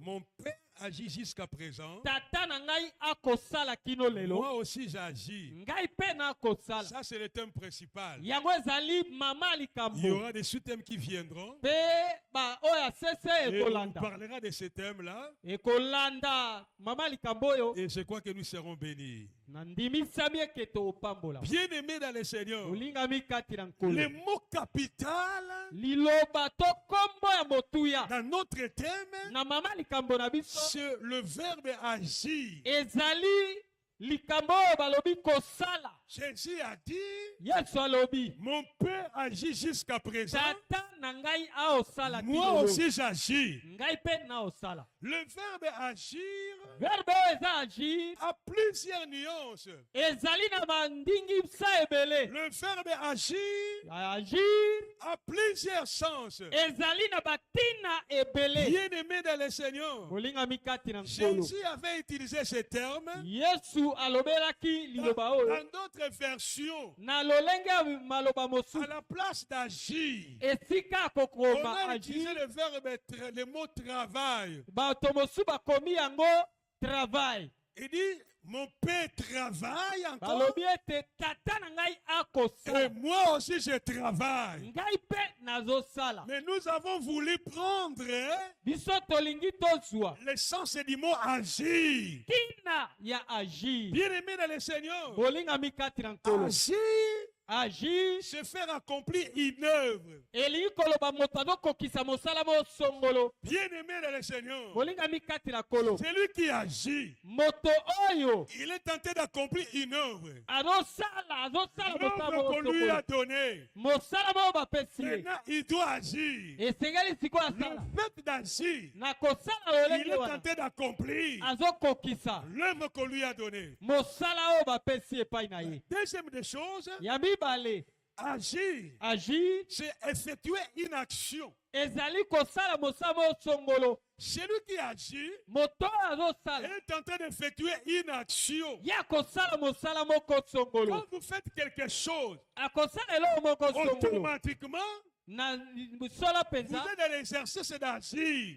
Mon père agit jusqu'à présent. Moi Moi aussi j'agis. Ça c'est le thème principal. Il y aura des sous-thèmes qui viendront. Et on parlera de ces thèmes-là. Et je crois que nous serons bénis. Bien-aimés dans le Seigneur, le mot capital dans notre thème, c'est le verbe agir. Jésus a dit, mon père agit jusqu'à présent, moi aussi j'agis. Le verbe agir a plusieurs nuances. Le verbe agir a plusieurs sens. Bien-aimé dans le Seigneur, Jésus avait utilisé ce terme dans d'autres versions. À la place d'agir, on a utilisé le mot travail. Il dit, mon père travaille encore. Et moi aussi je travaille. Mais nous avons voulu prendre l'essence du mot agir. Bien-aimé dans le Seigneur, agir, c'est faire accomplir une œuvre. Bien-aimé dans le Seigneur, c'est lui qui agit. Il est tenté d'accomplir une œuvre. L'œuvre qu'on lui a donnée. Maintenant, il doit agir. Le fait d'agir, il est tenté d'accomplir l'œuvre qu'on lui a donnée. Deuxième des choses, agir, c'est effectuer une action. Celui qui agit est en train d'effectuer une action. Quand vous faites quelque chose, automatiquement, vous êtes dans l'exercice d'agir.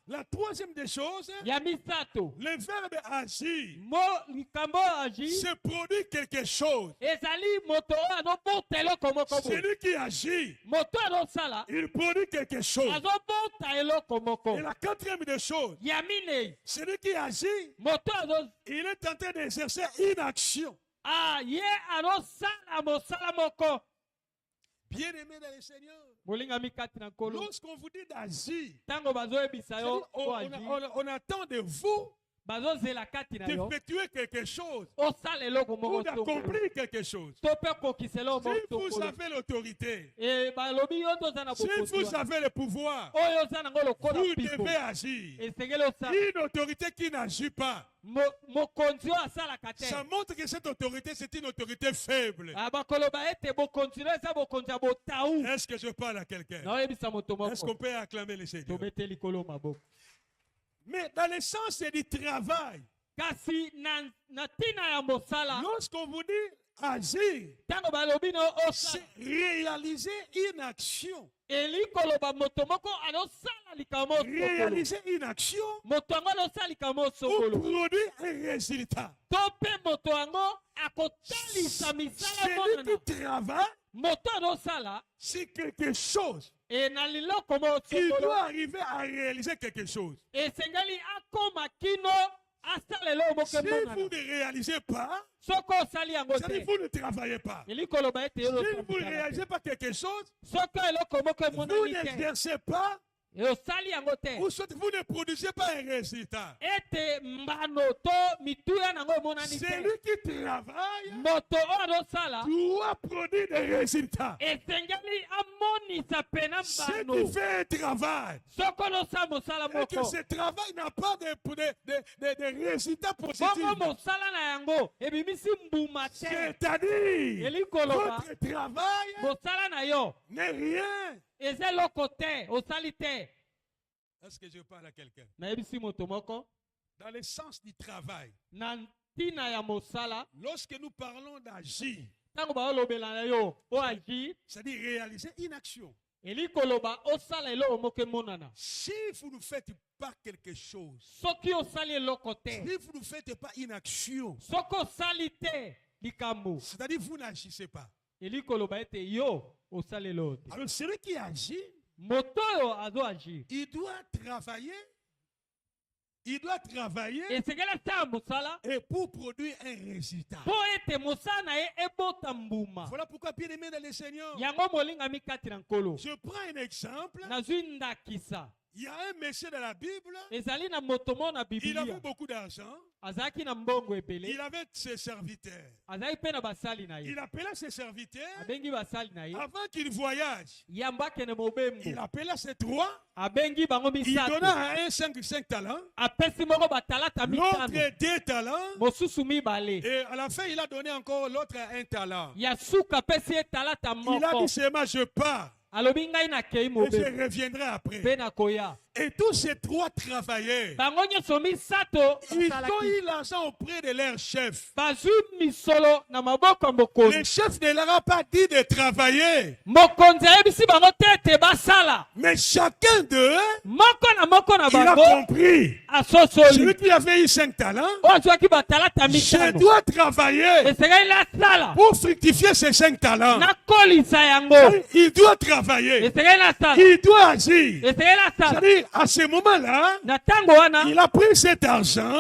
La troisième des choses, le verbe agir, c'est produire quelque chose. Celui qui agit, il produit quelque chose. Et la quatrième des choses, celui qui agit, il est en train d'exercer une action. Bien-aimé dans le Seigneur, lorsqu'on vous dit d'agir, on attend de vous d'effectuer quelque chose ou d'accomplir quelque chose. Si vous avez l'autorité, si vous avez le pouvoir, vous devez agir. Une autorité qui n'agit pas, ça montre que cette autorité, c'est une autorité faible. Est-ce que je parle à quelqu'un? Est-ce qu'on peut acclamer le Seigneur? Mais dans le sens du travail, lorsqu'on vous dit agir, c'est réaliser une action. Réaliser une action ou produire un résultat. Celui qui travaille, c'est quelque chose. Il doit arriver à réaliser quelque chose. Si vous ne réalisez pas, c'est-à-dire vous ne travaillez pas. Si vous ne réalisez pas quelque chose, vous n'exercez pas, ou soit vous ne produisez pas un résultat. Celui qui travaille doit produire des résultats. Ce qui fait un travail, et que ce travail n'a pas de résultats positifs. C'est-à-dire, votre travail n'est rien. Est-ce que je parle à quelqu'un? Dans le sens du travail, lorsque nous parlons d'agir, c'est-à-dire réaliser une action. Si vous ne faites pas quelque chose, si vous ne faites pas une action, c'est-à-dire vous n'agissez pas. Alors celui qui agit, il doit travailler. Il doit travailler et pour produire un résultat. Voilà pourquoi, bien aimé dans le Seigneur, je prends un exemple. Il y a un monsieur dans la Bible, il avait beaucoup d'argent, il avait ses serviteurs. Il appela ses serviteurs avant qu'il voyage. Il appela ses trois. Il donna à un 5 talents, l'autre 2 talents, et à la fin il a donné encore l'autre 1 talent. Il a dit seulement je pars. Et je reviendrai après. Et tous ces trois travailleurs, ils ont eu l'argent auprès de leur chef. Le chef ne leur a pas dit de travailler. Mais chacun d'eux, il a compris. Celui qui avait eu 5 talents, je dois travailler pour fructifier ces 5 talents. Il doit travailler. Il doit agir. C'est-à-dire, à ce moment-là, il a pris cet argent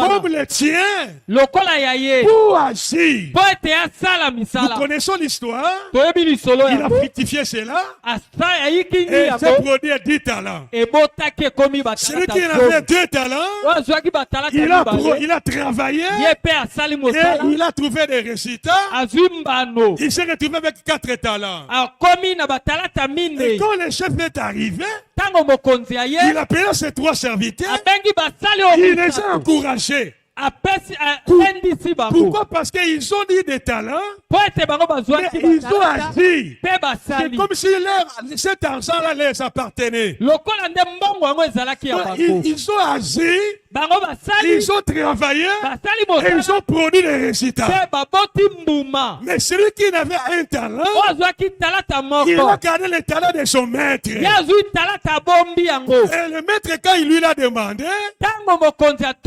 comme le tien pour agir. Nous connaissons l'histoire. Il a fructifié cela et s'est produit 10 talents. Celui qui avait 2 talents, il a travaillé et il a trouvé des résultats. Il s'est retrouvé avec 4 talents. Et quand le chef est arrivé, il a payé ses 3 serviteurs. Il les a encouragés. Pourquoi? Parce qu'ils ont dit des talents, mais ils ont agi. C'est comme si cet argent-là leur appartenait. Ils ont agi, ils ont travaillé et ils ont produit des résultats. Mais celui qui n'avait un talent, il a gardé le talent de son maître. Et le maître, quand il lui l'a demandé,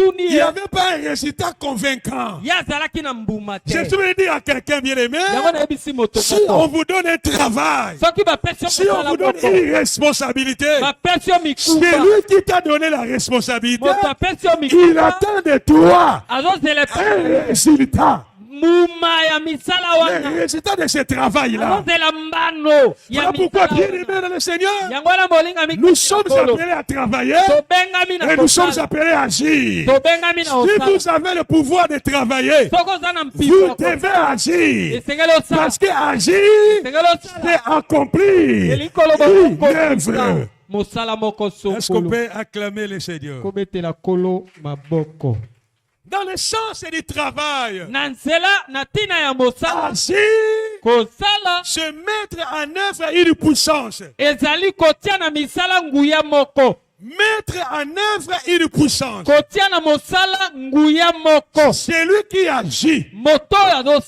il n'y avait pas un résultat convaincant. Je veux dire à quelqu'un bien aimé, si on vous donne un travail, si on vous donne une responsabilité, celui qui t'a donné la responsabilité, il attend de toi un résultat. Le résultat de ce travail-là. Voilà pourquoi, bien aimé dans le Seigneur, nous sommes appelés à travailler et nous sommes appelés à agir. Si vous avez le pouvoir de travailler, vous devez agir. Parce que agir, c'est accomplir une œuvre. Est-ce qu'on peut acclamer le Seigneur? Dans le sens du travail, agir, se mettre en œuvre une puissance. Mettre en œuvre une puissance. Celui qui agit,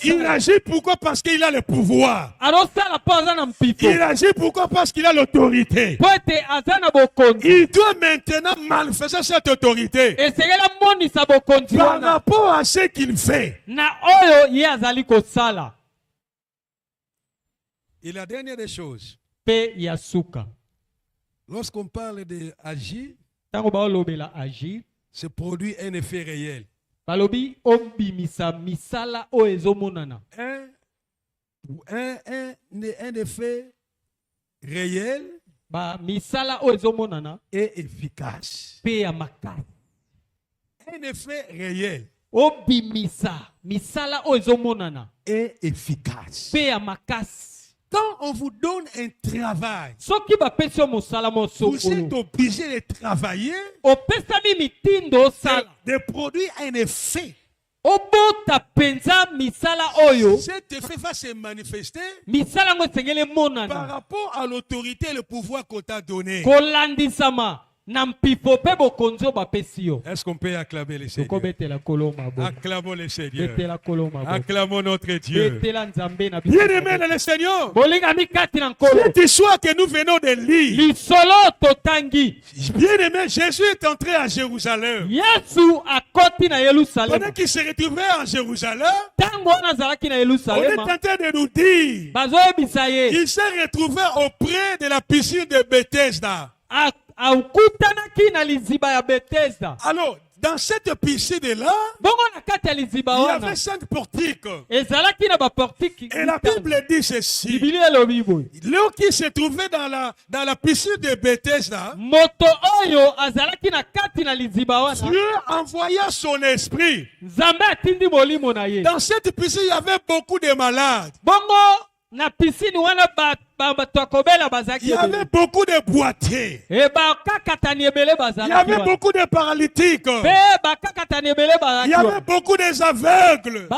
il agit pourquoi? Parce qu'il a le pouvoir. Il agit pourquoi? Parce qu'il a l'autorité. Il doit maintenant manifester cette autorité par rapport à ce qu'il fait. Et la dernière des choses, lorsqu'on parle d'agir, c'est produit un effet réel. Un effet réel et efficace. Un effet réel et efficace. Quand on vous donne un travail, vous êtes obligé de travailler, de produire un effet. Cet effet va se manifester par rapport à l'autorité et le pouvoir qu'on t'a donné. Est-ce qu'on peut acclamer les Seigneurs? Acclamons les Seigneurs. Acclamons notre Dieu. Bien-aimés dans le Seigneur, cette histoire que nous venons de lire, bien-aimé, Jésus est entré à Jérusalem. Pendant qu'il se retrouvait en Jérusalem, on est en train de nous dire il s'est retrouvé auprès de la piscine de Bethesda. Alors, dans cette piscine-là, il y avait 5 portiques. Et la Bible dit ceci. L'eau qui se trouvait dans la piscine de Bethesda, Dieu envoya son esprit. Dans cette piscine, il y avait beaucoup de malades. Il y avait beaucoup de boiteux. Il y avait beaucoup de paralytiques. Il y avait beaucoup d'aveugles.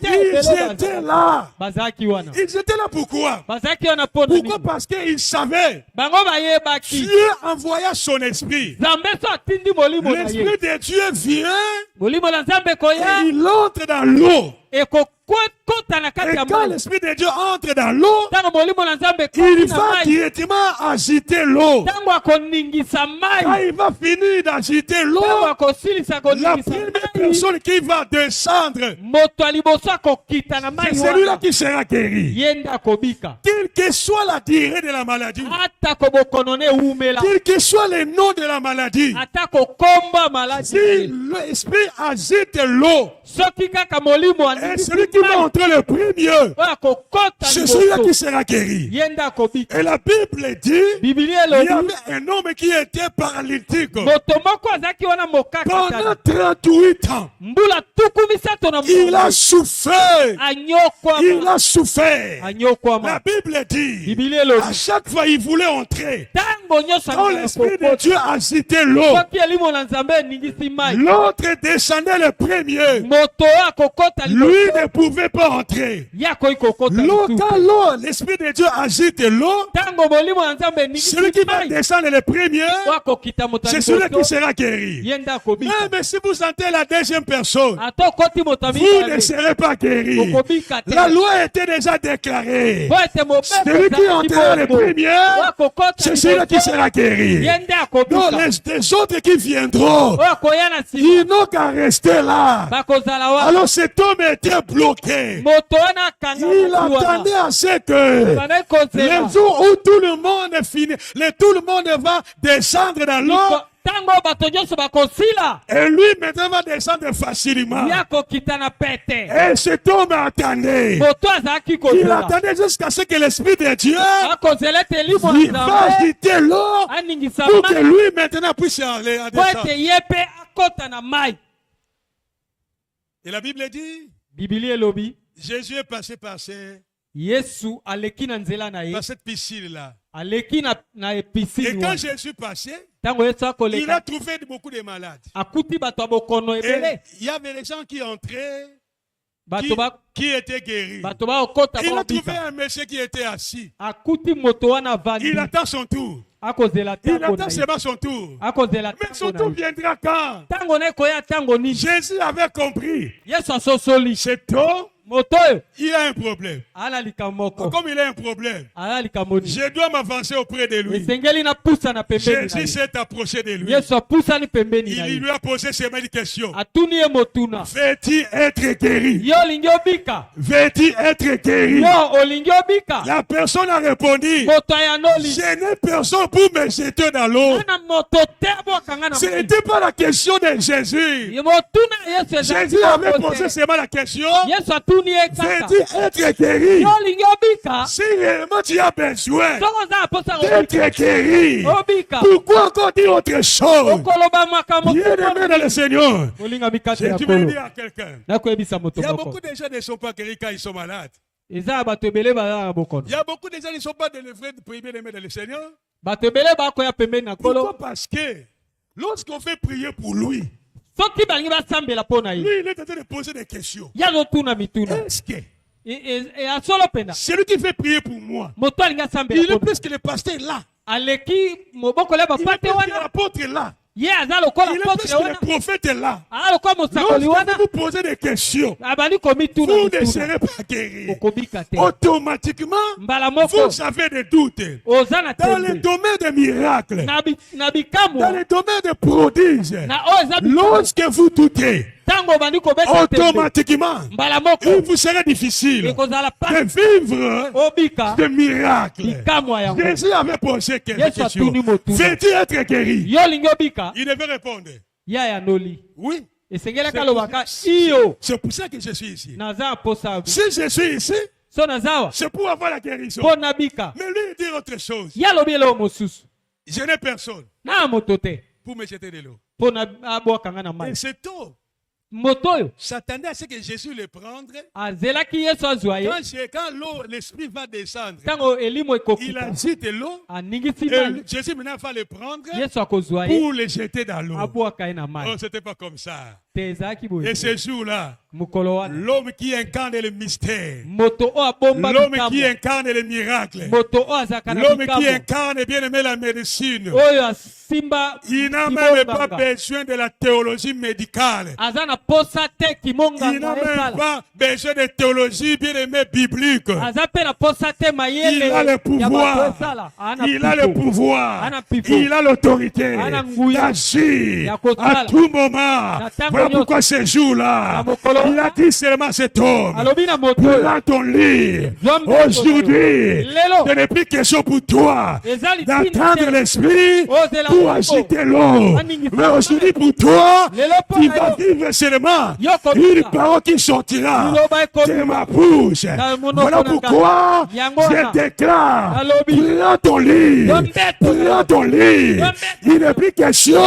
Ils étaient là. Ils étaient là pourquoi? Pourquoi? Parce qu'ils savaient. Dieu envoya son esprit. L'esprit de Dieu vient et il entre dans l'eau. Et quand l'esprit de Dieu entre dans l'eau, il va directement agiter l'eau. Quand il va finir d'agiter l'eau, la première personne qui va descendre, c'est celui-là qui sera guéri. Quelle que soit la durée de la maladie, quel que soit le nom de la maladie, si l'esprit agite l'eau, et celui qui va entrer le premier, c'est celui-là qui sera guéri. Et la Bible dit, il y avait un homme qui était paralytique pendant 38 ans. Il a souffert. Il a souffert. La Bible dit, à chaque fois il voulait entrer. Quand l'esprit de Dieu agité l'eau, l'autre descendait le premier. Lui ne pouvait pas entrer. Quand l'esprit de Dieu agite l'eau, celui qui va descendre le premier, c'est celui qui sera guéri. Mais si vous sentez la deuxième personne, vous ne serez pas guéri. La loi était déjà déclarée. Celui qui entrera le premier, c'est celui qui sera guéri. Donc les autres qui viendront, ils n'ont qu'à rester là. Alors cet homme était bloqué. Il attendait à ce que le jour où tout le monde finit, tout le monde va descendre dans l'eau. Et lui maintenant va descendre facilement. Et cet homme attendait. Il attendait jusqu'à ce que l'esprit de Dieu il va agiter l'eau pour que lui maintenant puisse aller à descendre. Et la Bible dit, Jésus est passé par cette piscine-là. Et quand Jésus passait, il a trouvé beaucoup de malades. Et il y avait des gens qui entraient, qui étaient guéris. Et il a trouvé un monsieur qui était assis. Il attend son tour. Il attend seulement son tour. Mais son tour viendra quand? Jésus avait compris. Cet homme, il a un problème. Comme il a un problème, je dois m'avancer auprès de lui. Jésus s'est approché de lui. Il lui a posé seulement une question. Veux-tu être guéri? Veux-tu être guéri? La personne a répondu, je n'ai personne pour me jeter dans l'eau. Ce n'était pas la question de Jésus. Jésus avait posé seulement la question, veux-tu être guéri? Si réellement tu as besoin d'être guéri, pourquoi encore dire autre chose? Bien-aimé dans le Seigneur, tu veux dire à quelqu'un, il y a beaucoup de gens qui ne sont pas guéris quand ils sont malades. Il y a beaucoup de gens qui ne sont pas délivrés de prier dans le Seigneur. Pourquoi? Parce que lorsqu'on fait prier pour lui, lui, il est en train de poser des questions. Est-ce que celui qui fait prier pour moi, il est plus que le pasteur là. aleki moboko le bapate wana l'apôtre est là. Il est parce que le prophète est là. Lorsque vous posez des questions, vous ne serez pas guéri. Automatiquement, vous avez des doutes. Dans le domaine des miracles, dans le domaine des prodiges, lorsque vous doutez, automatiquement, il vous sera difficile de vivre des miracles. Jésus avait posé quelques questions. Veux-tu être guéri? Il devait répondre. Oui. C'est pour ça que je suis ici. Si je suis ici, c'est pour avoir la guérison. Mais lui, il dit autre chose. Je n'ai personne pour me jeter de l'eau. Et c'est tôt. S'attendait à ce que Jésus le prendre. Quand l'eau, l'esprit va descendre, il agite l'eau. Et Jésus maintenant va le prendre pour le jeter dans l'eau. Oh, c'était pas comme ça. Et ce jour-là, l'homme qui incarne le mystère, l'homme qui incarne le miracle, l'homme qui incarne bien aimé la médecine, il n'a même pas besoin de la théologie médicale. Il n'a même pas besoin de théologie bien aimé biblique. Il a le pouvoir. Il a le pouvoir. Il a l'autorité d'agir à tout moment. Voilà pourquoi ce jour-là, il a dit seulement cet homme, prends ton lit. Aujourd'hui, ce n'est plus question pour toi d'attendre l'esprit pour agiter l'eau. Mais aujourd'hui pour toi, tu vas vivre seulement une parole qui sortira de ma bouche. Voilà pourquoi je déclare, prends ton lit. Prends ton lit. Il n'est plus question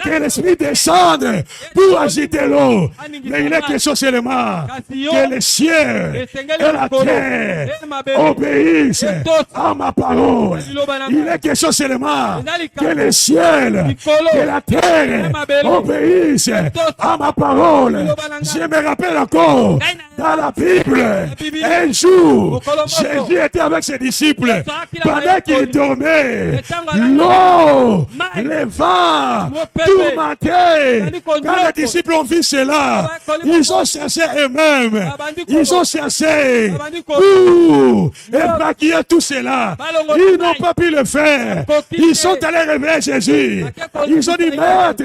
que l'esprit descende pour agiter l'eau. Mais il est question seulement que les cieux et la terre obéissent à ma parole. Il est question seulement que les cieux et la terre obéissent à ma parole. Je me rappelle encore dans la Bible, un jour, Jésus était avec ses disciples pendant qu'ils dormaient. L'eau, les vents, tourmentés. Quand les disciples ont vu cela, ils ont cherché eux-mêmes. Ils ont cherché pour évacuer tout cela. Ils n'ont pas pu le faire. Ils sont allés réveiller Jésus. Ils ont dit, Maître,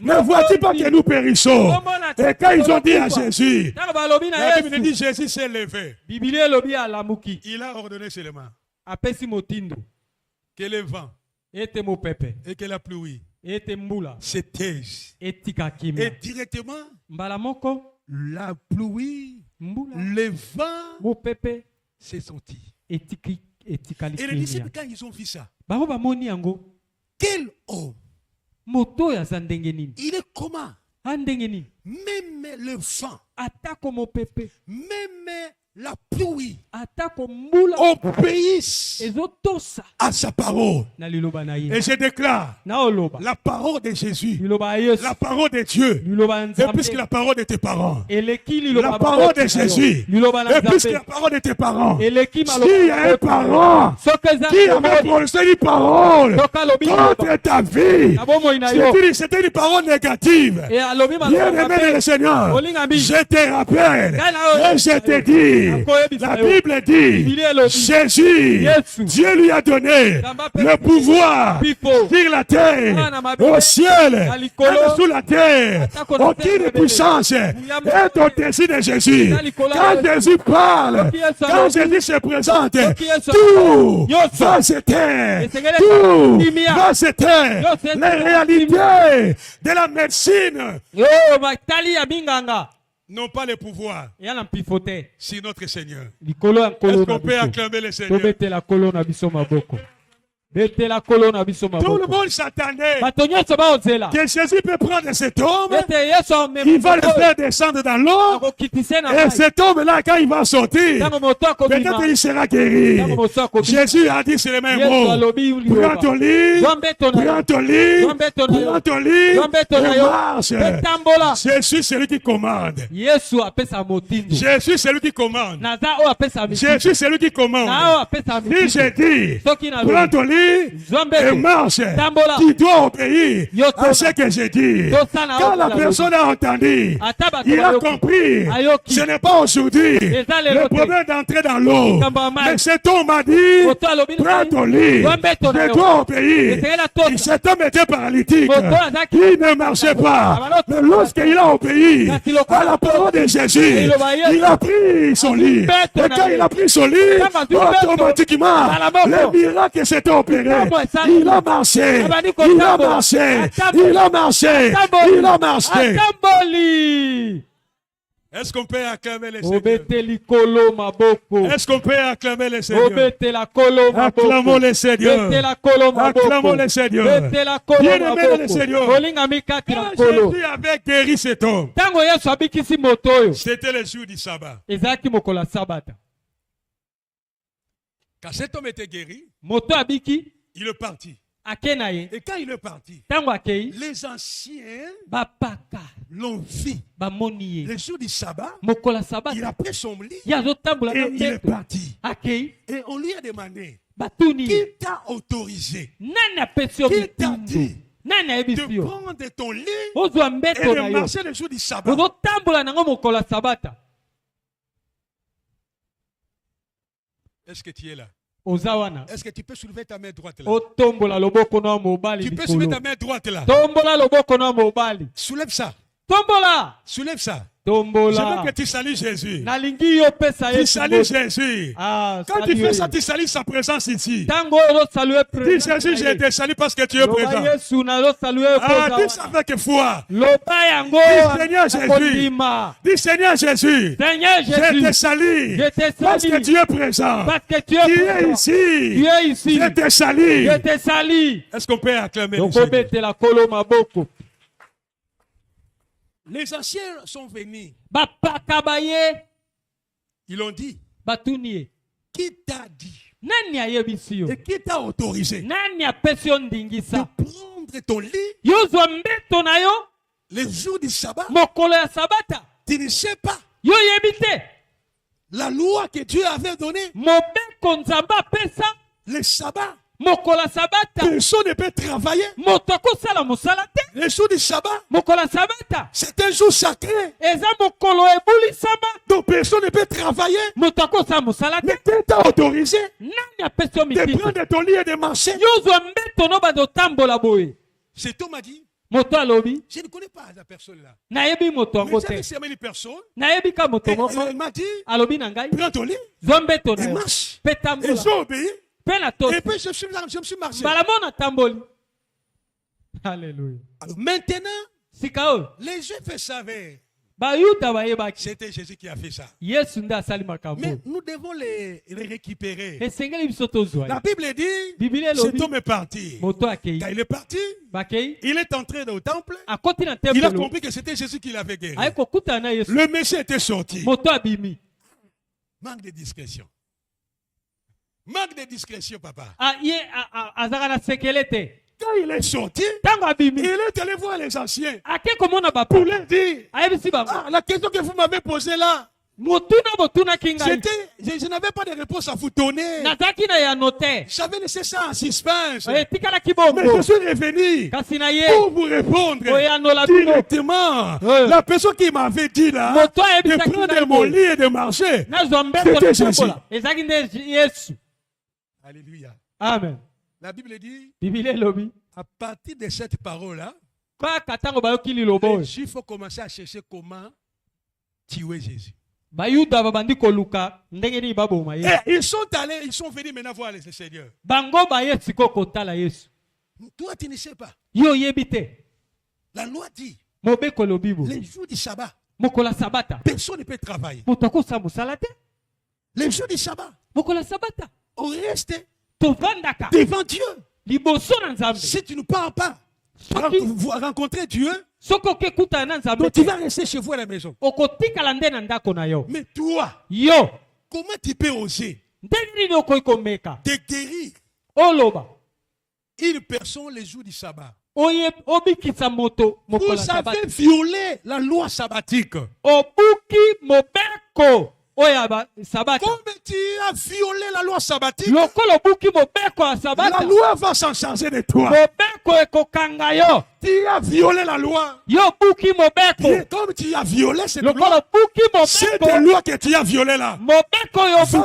ne vois-tu pas que nous périssons? Et quand ils ont dit à Jésus, la Bible dit Jésus s'est levé. Il a ordonné seulement que le vent et que la pluie se taisent. Et directement, la pluie, le vent s'est sorti. Et les disciples, quand ils ont vu ça, quel homme? Il est comment? Même le vent, même la pluie obéissent à sa parole. Et je déclare la parole de Jésus, la parole de Dieu, et puisque la parole de tes parents, la parole de Jésus, et puisque la parole de tes parents, s'il y a un parent qui avait prononcé une parole contre ta vie, c'était une parole négative. Bien aimé le Seigneur, je te rappelle et je te dis, la Bible dit, Jésus, Dieu lui a donné le pouvoir sur la terre, au ciel, et sous la terre. Aucune puissance est au-dessus de Jésus. Quand Jésus parle, quand Jésus se présente, tout va se taire. Tout va se taire. Les réalités de la médecine n'ont pas le pouvoir sur notre Seigneur. Est-ce qu'on peut acclamer le Seigneur? Tout le monde s'attendait que Jésus peut prendre cet homme, il va le faire descendre dans l'eau, et cet homme-là, quand il va sortir, peut-être il sera guéri. Jésus a dit sur les mêmes mots, prends ton lit, prends ton lit, prends ton lit, et marche. Jésus, c'est lui qui commande. Jésus, c'est lui qui commande. Jésus, c'est lui qui commande. Si j'ai dit, prends ton lit, et marche, tu dois obéir à ce que j'ai dit. Quand la personne a entendu, il a compris. Ce n'est pas aujourd'hui le problème d'entrer dans l'eau. Mais cet homme m'a dit, prends ton lit, je dois obéir. Et cet homme était paralytique, il ne marchait pas. Mais lorsqu'il a obéi à la parole de Jésus, il a pris son lit. Et quand il a pris son lit, automatiquement, le miracle s'est opéré. Il a marché, il a marché, il a marché, il a marché. Est-ce qu'on peut acclamer les Seigneurs? Est-ce qu'on peut acclamer les Seigneurs? Acclamons les Seigneurs. Acclamons les Seigneurs. Bien-aimés les Seigneurs. Quand Jésus avait guéri cet homme, c'était le jour du sabbat. Quand cet homme était guéri, il est parti. Et quand il est parti, les anciens l'ont vu. Le jour du sabbat, il a pris son lit et il est parti. Et on lui a demandé, qui t'a autorisé, qui t'a dit de prendre ton lit et de marcher le jour du sabbat? Est-ce que tu es là? Est-ce que tu peux soulever ta main droite là? Tu peux soulever ta main droite là. Soulève ça. Soulève ça. Je veux que tu salues Jésus. Tu salues Jésus. Quand tu fais ça, tu salues sa présence ici. Dis Jésus, je te salue parce que tu es présent. Dis avec foi. Dis Seigneur Jésus. Dis Seigneur Jésus. Je te salue parce que tu es présent. Tu es ici. Je te salue. Est-ce qu'on peut acclamer le Seigneur? Les anciens sont venus. Ils ont dit, qui t'a dit et qui t'a autorisé de prendre ton lit les jours du sabbat? Tu ne sais pas la loi que Dieu avait donnée, le sabbat. Personne ne peut travailler. Le jour du sabbat, c'est un jour sacré. Donc personne ne peut travailler. Mais qui t'a autorisé de prendre ton lit et de marcher? Cet homme a dit, je ne connais pas la personne là. Mais j'avais servi une personne. Elle m'a dit, prends ton lit et marche. Et j'ai obéi. Et puis je me suis marché. Alléluia. Alors maintenant, les Juifs savaient. C'était Jésus qui a fait ça. Mais nous devons les récupérer. La Bible dit, cet homme est parti. Quand il est parti, il est entré au temple. Il a compris que c'était Jésus qui l'avait guéri. Le Messie était sorti. Manque de discrétion. Manque de discrétion, papa. Quand il est sorti, il est allé voir les anciens pour leur dire, la question que vous m'avez posée là, je n'avais pas de réponse à vous donner. J'avais laissé ça en suspense. Mais je suis revenu pour vous répondre directement. La personne qui m'avait dit là, de prendre mon lit et de marcher, c'était Jésus. Alléluia. Amen. La Bible dit, à partir de cette parole-là, les Juifs ont commencé à chercher comment tuer Jésus. Et ils sont allés, ils sont venus maintenant voir le Seigneur. Toi, tu ne sais pas. La loi dit, les jours du sabbat, personne ne peut travailler. Les jours du sabbat, on reste devant Dieu. Si tu ne pars pas rencontrer Dieu, donc tu vas rester chez vous à la maison. Mais toi, comment tu peux oser de guérir une personne les jours du sabbat? Vous avez violé la loi sabbatique. Comme tu as violé la loi sabbatique, la loi va s'en charger de toi. Tu as violé la loi. Et comme tu as violé cette loi que tu as violé là va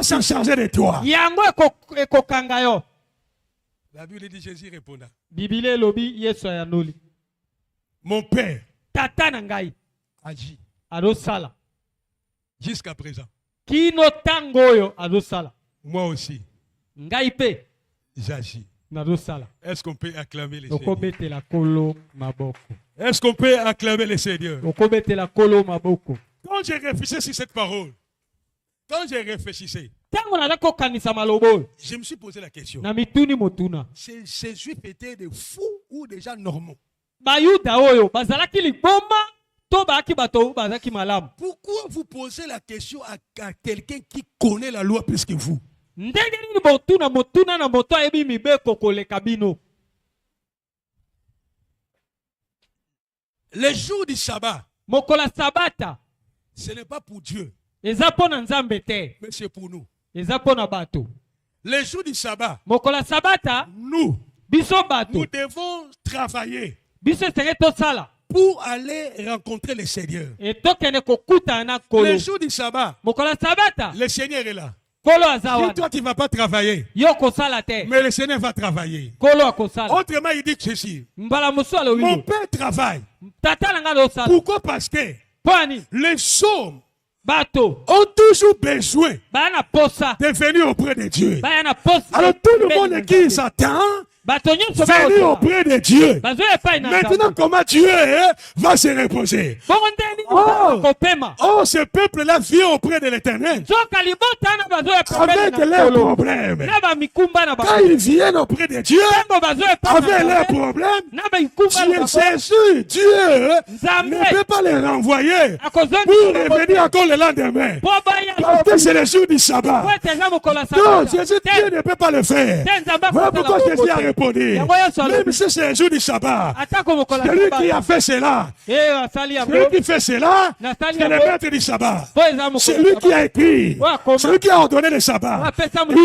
s'en charger de toi. La Bible dit Jésus répondra. Mon père agit jusqu'à présent. Moi aussi. J'agis. Est-ce qu'on peut acclamer les Seigneurs? Est-ce qu'on peut acclamer les Seigneurs? Quand j'ai réfléchi sur cette parole, je me suis posé la question. Ces Juifs étaient des fous ou des gens normaux? Pourquoi vous posez la question à quelqu'un qui connaît la loi plus que vous? Les jours du sabbat, ce n'est pas pour Dieu, mais c'est pour nous. Les jours du sabbat, nous devons travailler pour aller rencontrer le Seigneur. Le jour du sabbat, le Seigneur est là. Si toi tu ne vas pas travailler, mais le Seigneur va travailler. Autrement, il dit ceci: mon père travaille. Pourquoi? Parce que les hommes ont toujours besoin de venir auprès de Dieu. Alors tout le monde qui s'attend venir auprès de Dieu. Maintenant, comment Dieu va se reposer? Oh, ce peuple-là vient auprès de l'Éternel avec leurs problèmes. Quand ils viennent auprès de Dieu avec leurs problèmes, Jésus, Dieu ne peut pas les renvoyer pour revenir encore le lendemain. Parce que c'est le jour du sabbat. Non, Jésus, Dieu ne peut pas le faire. Voilà pourquoi Jésus a répondu. Même si c'est un jour du sabbat, celui qui a fait cela, celui qui fait cela, c'est le maître du sabbat. C'est lui qui a écrit, celui qui a ordonné le sabbat.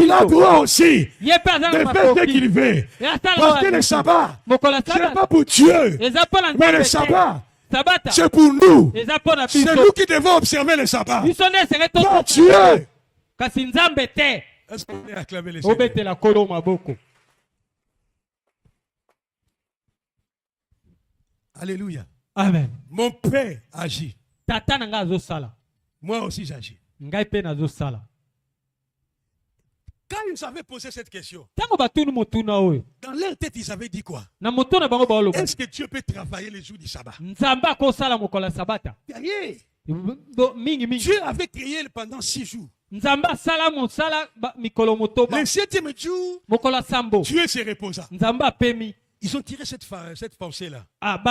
Il a droit aussi de faire ce qu'il veut. Parce que le sabbat, ce n'est pas pour Dieu, mais le sabbat, c'est pour nous. C'est nous qui devons observer le sabbat. Pas Dieu. Est-ce qu'on peut acclamer les Seigneurs? Alléluia. Amen. Mon père agit. Moi aussi j'agis. Quand ils avaient posé cette question, dans leur tête, ils avaient dit quoi? Est-ce que Dieu peut travailler les jours du sabbat? Dieu avait créé pendant 6 jours. Le 7e jour, Dieu se reposa. Ils ont tiré cette pensée-là. Alors,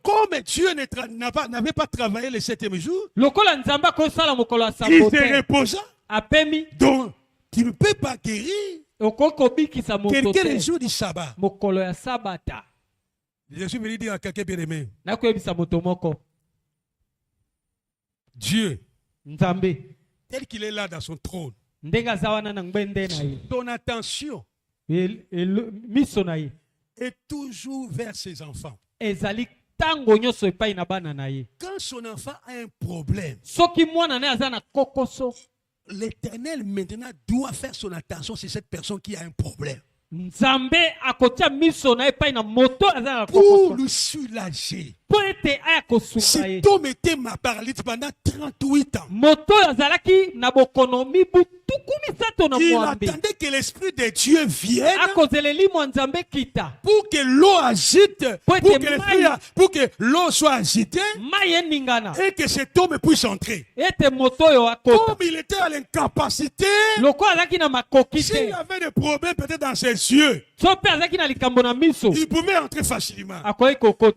comme Dieu n'avait pas travaillé le 7e jour, il se reposa. Donc, tu ne peux pas guérir quelqu'un le jour du sabbat. Je suis venu dire à quelqu'un bien aimé. Dieu, tel qu'il est là dans son trône, ton attention est toujours vers ses enfants. Quand son enfant a un problème, l'Éternel maintenant doit faire son attention sur cette personne qui a un problème. Pour le soulager. Cet homme était ma paralytique pendant 38 ans. Il attendait que l'Esprit de Dieu vienne pour que l'eau agite, pour que l'eau soit agitée et que cet homme puisse entrer. Comme il était à l'incapacité, s'il avait des problèmes peut-être dans ses yeux, il pouvait entrer facilement.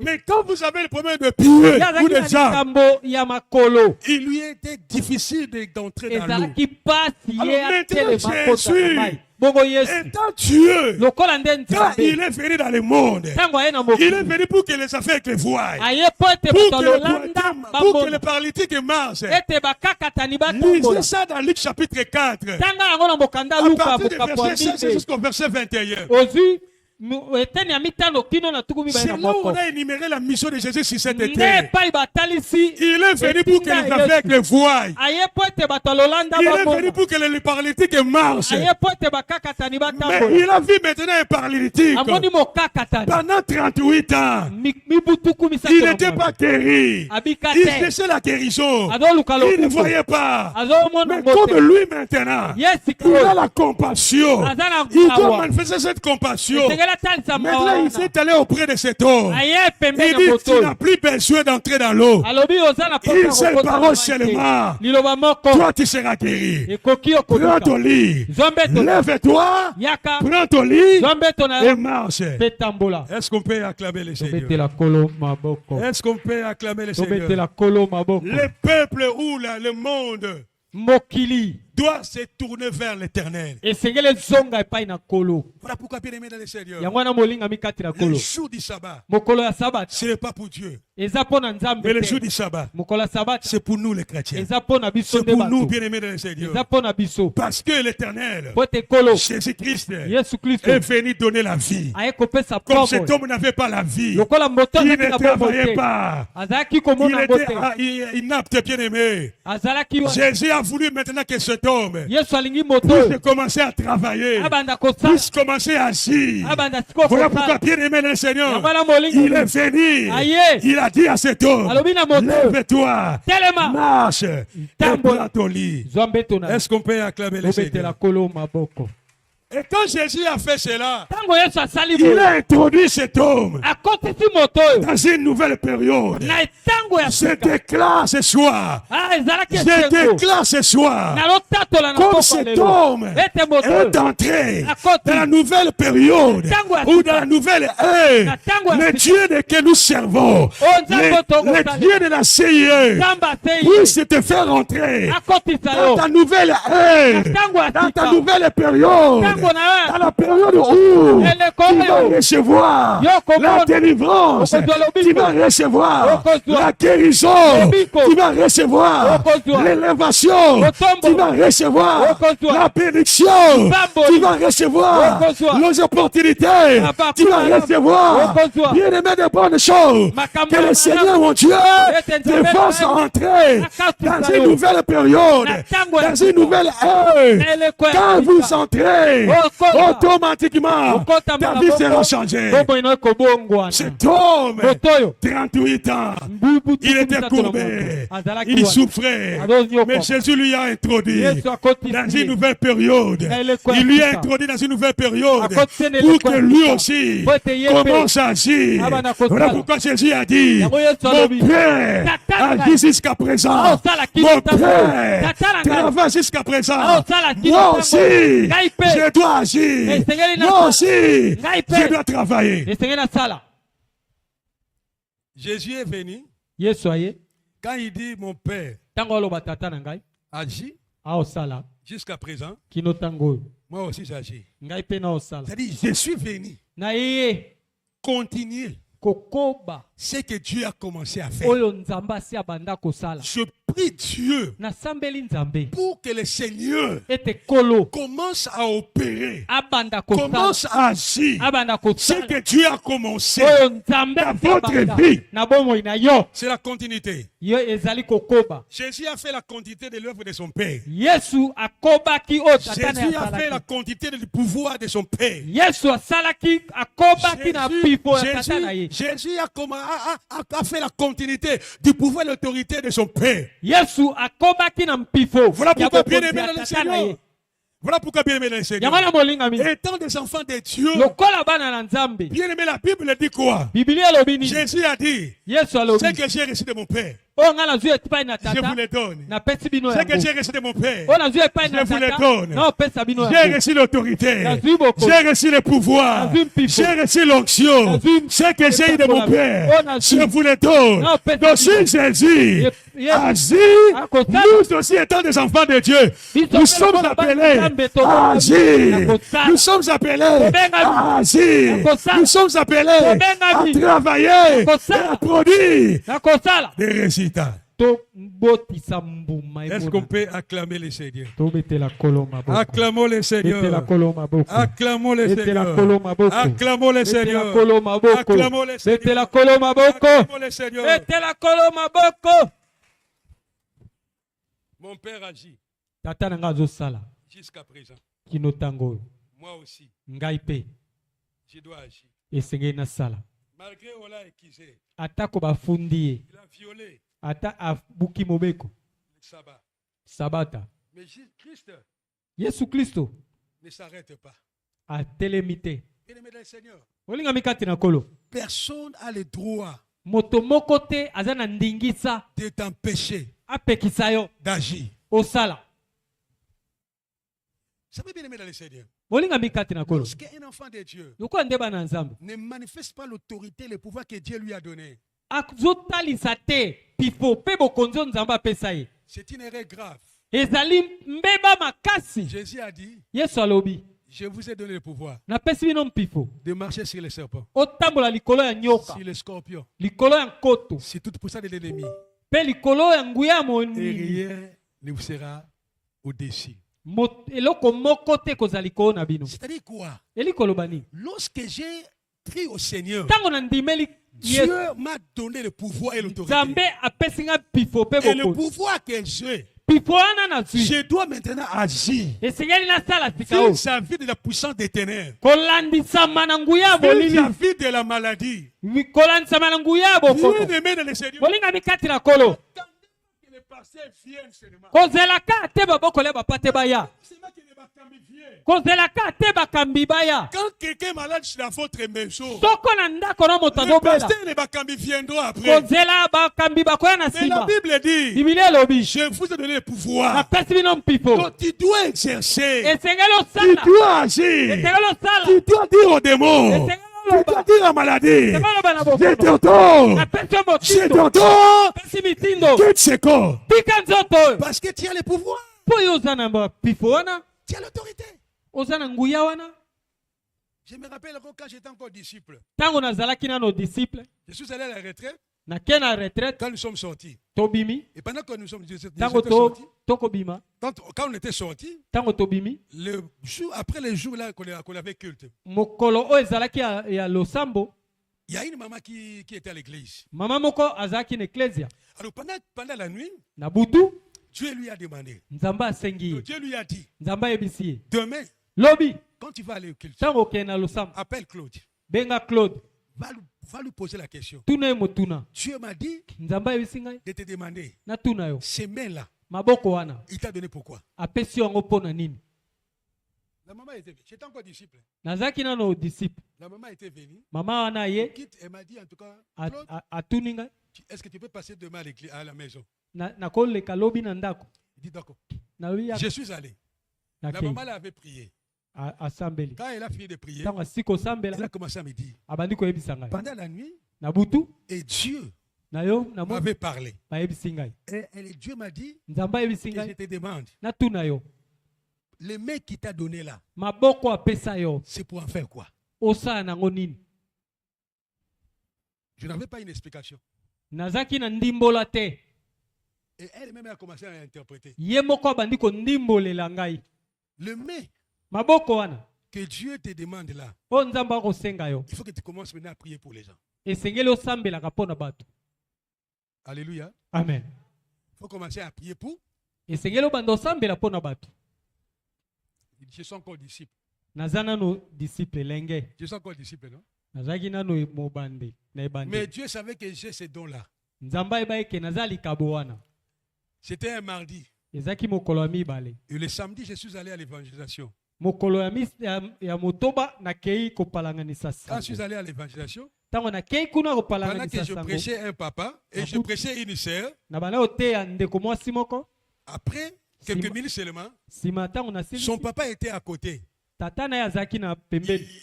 Mais quand vous avez le problème de pied ou de jambes, il lui était difficile d'entrer dans l'eau. Alors maintenant, Jésus, étant Dieu, quand il est venu dans le monde, il est venu pour que les affaires que voient, pour que les paralytiques marchent. Lisez ça dans Luc chapitre 4, à partir du verset 16 jusqu'au verset 21. C'est là où on a énuméré la mission de Jésus sur cette terre. Il est venu pour que les aveugles voient. Il est venu pour que les paralytiques marchent. Mais il a vu maintenant un paralytique pendant 38 ans. Il n'était pas guéri. Il cherchait la guérison. Il ne voyait pas. Mais comme lui maintenant, il a la compassion. Il doit manifester cette compassion. Maintenant, il s'est allé auprès de cet homme. Il dit, tu n'as plus besoin d'entrer dans l'eau. Une seule parole seulement. Toi, tu seras guéri. Prends ton lit. Lève-toi. Prends ton lit et marche. Est-ce qu'on peut acclamer le Seigneur? Est-ce qu'on peut acclamer le Seigneur? Le peuple ou le monde doit se tourner vers l'Éternel. Voilà pourquoi, bien aimé dans le Seigneur, le jour du sabbat, ce n'est pas pour Dieu. Mais le jour du sabbat, c'est pour nous les chrétiens. C'est pour nous, bien aimés dans le Seigneur. Parce que l'Éternel, Jésus-Christ, est venu donner la vie. Comme cet homme n'avait pas la vie, il ne travaillait pas, il était inapte, bien aimé. Jésus a voulu maintenant que cet homme puisse commencer à travailler, puisse commencer à agir. Voilà pourquoi, bien aimé dans le Seigneur, il est venu, il a dit à cet homme, lève-toi, marche, et prends ton lit. Est-ce qu'on peut acclamer le Seigneur? Et quand Jésus a fait cela, il a introduit cet homme dans une nouvelle période. Je déclare ce soir, comme cet homme est entré dans la nouvelle période ou dans la nouvelle ère, le Dieu que nous servons, le Dieu de la CIE, puisse te faire entrer dans ta nouvelle ère, dans ta nouvelle période. Dans la période où tu vas recevoir la délivrance, tu vas recevoir la guérison, tu vas recevoir l'élévation, tu vas recevoir la bénédiction, tu vas recevoir les opportunités, tu vas recevoir bien aimé de bonnes choses. Que le Seigneur mon Dieu te fasse entrer dans une nouvelle période, dans une nouvelle ère. Quand vous entrez, automatiquement, ta vie sera changée. Cet homme, 38 ans, il était courbé, il souffrait, mais Jésus lui a introduit dans une nouvelle période. Il lui a introduit dans une nouvelle période pour que lui aussi commence à agir. Voilà pourquoi Jésus a dit, mon Père agit jusqu'à présent, mon Père travaille jusqu'à présent, moi aussi je dois agir. Moi aussi, je dois travailler. Jésus est venu. Quand il dit mon Père agit jusqu'à présent, moi aussi j'agis. C'est-à-dire, je suis venu continuer ce que Dieu a commencé à faire. Je prie Dieu pour que le Seigneur commence à opérer, commence à agir ce que Dieu a commencé dans votre vie. C'est la continuité. Jésus a fait la continuité de l'œuvre de son Père. Jésus a fait la continuité du pouvoir de son Père. Jésus a fait la continuité du pouvoir et de l'autorité de son Père. Voilà pourquoi, bien aimé dans le Seigneur, Voilà pourquoi, bien aimé dans le Seigneur, étant des enfants de Dieu, bien aimé, la Bible dit quoi? Jésus a dit, c'est que j'ai reçu de mon Père, je vous le donne. C'est que j'ai reçu de mon Père, je vous le donne. J'ai reçu l'autorité, j'ai reçu le pouvoir, j'ai reçu l'onction. C'est que j'ai eu de mon Père, je vous le donne. Donc si Jésus agit, nous aussi étant des enfants de Dieu, nous sommes appelés à agir. Nous sommes appelés à agir. Nous sommes appelés à travailler et à produire des résultats. Est-ce qu'on peut acclamer le Seigneur? Acclamons le Seigneur. Acclamons le Seigneur. Acclamons le Seigneur. Acclamons le Seigneur. Acclamons le Seigneur. Mon Père agit jusqu'à présent. Moi aussi, je dois agir. Malgré on l'a accusé, il a violé ata abuki mobeko le sabata. Mais Christ Yesu Kristo ne s'arrête pas. Atelemite. Bien-aimé dans le Seigneur, olinga mikati na kolo, personne a le droit moto moko te azana ndingisa de t'empêcher apekisa yo d'agir. Osala. Ça veut bien aimer dans le Seigneur. Lorsqu'un enfant de Dieu ne manifeste pas l'autorité, le pouvoir que Dieu lui a donné, c'est une erreur grave. Jésus a dit, je vous ai donné le pouvoir de marcher sur les serpents, sur les scorpions, sur toute puissance de l'ennemi. Et rien ne vous sera au-dessus. C'est-à-dire quoi? Lorsque j'ai pris au Seigneur, Dieu m'a donné le pouvoir et l'autorité. Et le pouvoir que j'ai, je dois maintenant agir. Vis-à-vis de la puissance des ténèbres. Vis-à-vis de la maladie. Bien-aimé dans le Seigneur, kozelaka te babokole bapate baya. Kozelaka te bakambi baya. Quand quelqu'un est malade dans votre maison, le pasteur ne bakambi viendra après. Kozela bakambi bakoya na mais la sima. Bible dit, je vous ai donné le pouvoir. Donc tu dois exercer. Tu dois agir. Tu dois dire aux démons. Tu dois dire à la maladie. Je t'entends. Je t'entends. Quitte ce corps. Parce que tu as le pouvoir. Tu as l'autorité. Je me rappelle quand j'étais encore disciple. Je suis allé à la retraite. Quand nous sommes sortis. Et pendant que nous sommes sortis, quand on était sortis, le jour, après les jours là qu'on avait culte, il y a une maman qui était à l'église. Alors pendant la nuit, Dieu lui a demandé. Dieu lui a dit, demain, quand tu vas aller au culte, appelle Claude. Va lui poser la question. Dieu m'a dit de te demander, ces mains-là, il t'a donné pourquoi? La maman était venue. J'étais encore disciple. La maman était venue. Elle m'a dit en tout cas, Claude, est-ce que tu peux passer demain à la maison? Il dit d'accord. Je suis allé. La maman avait prié. Quand elle a fini de prier, elle a commencé à me dire, pendant la nuit, et Dieu m'avait parlé. Et Dieu m'a dit, et je te demande, le mec qui t'a donné là, c'est pour en faire quoi? Je n'avais pas une explication. Et elle-même a commencé à interpréter. Le mec que Dieu te demande là, il faut que tu commences maintenant à prier pour les gens. Alléluia. Amen. Il faut commencer à prier pour. Je suis encore disciple. Je suis encore disciple, non? Mais Dieu savait que j'ai ces dons-là. C'était un mardi. Et le samedi, je suis allé à l'évangélisation. Quand je suis allé à l'évangélisation, pendant que je prêchais un papa et je prêchais une sœur, après quelques minutes seulement, son papa était à côté.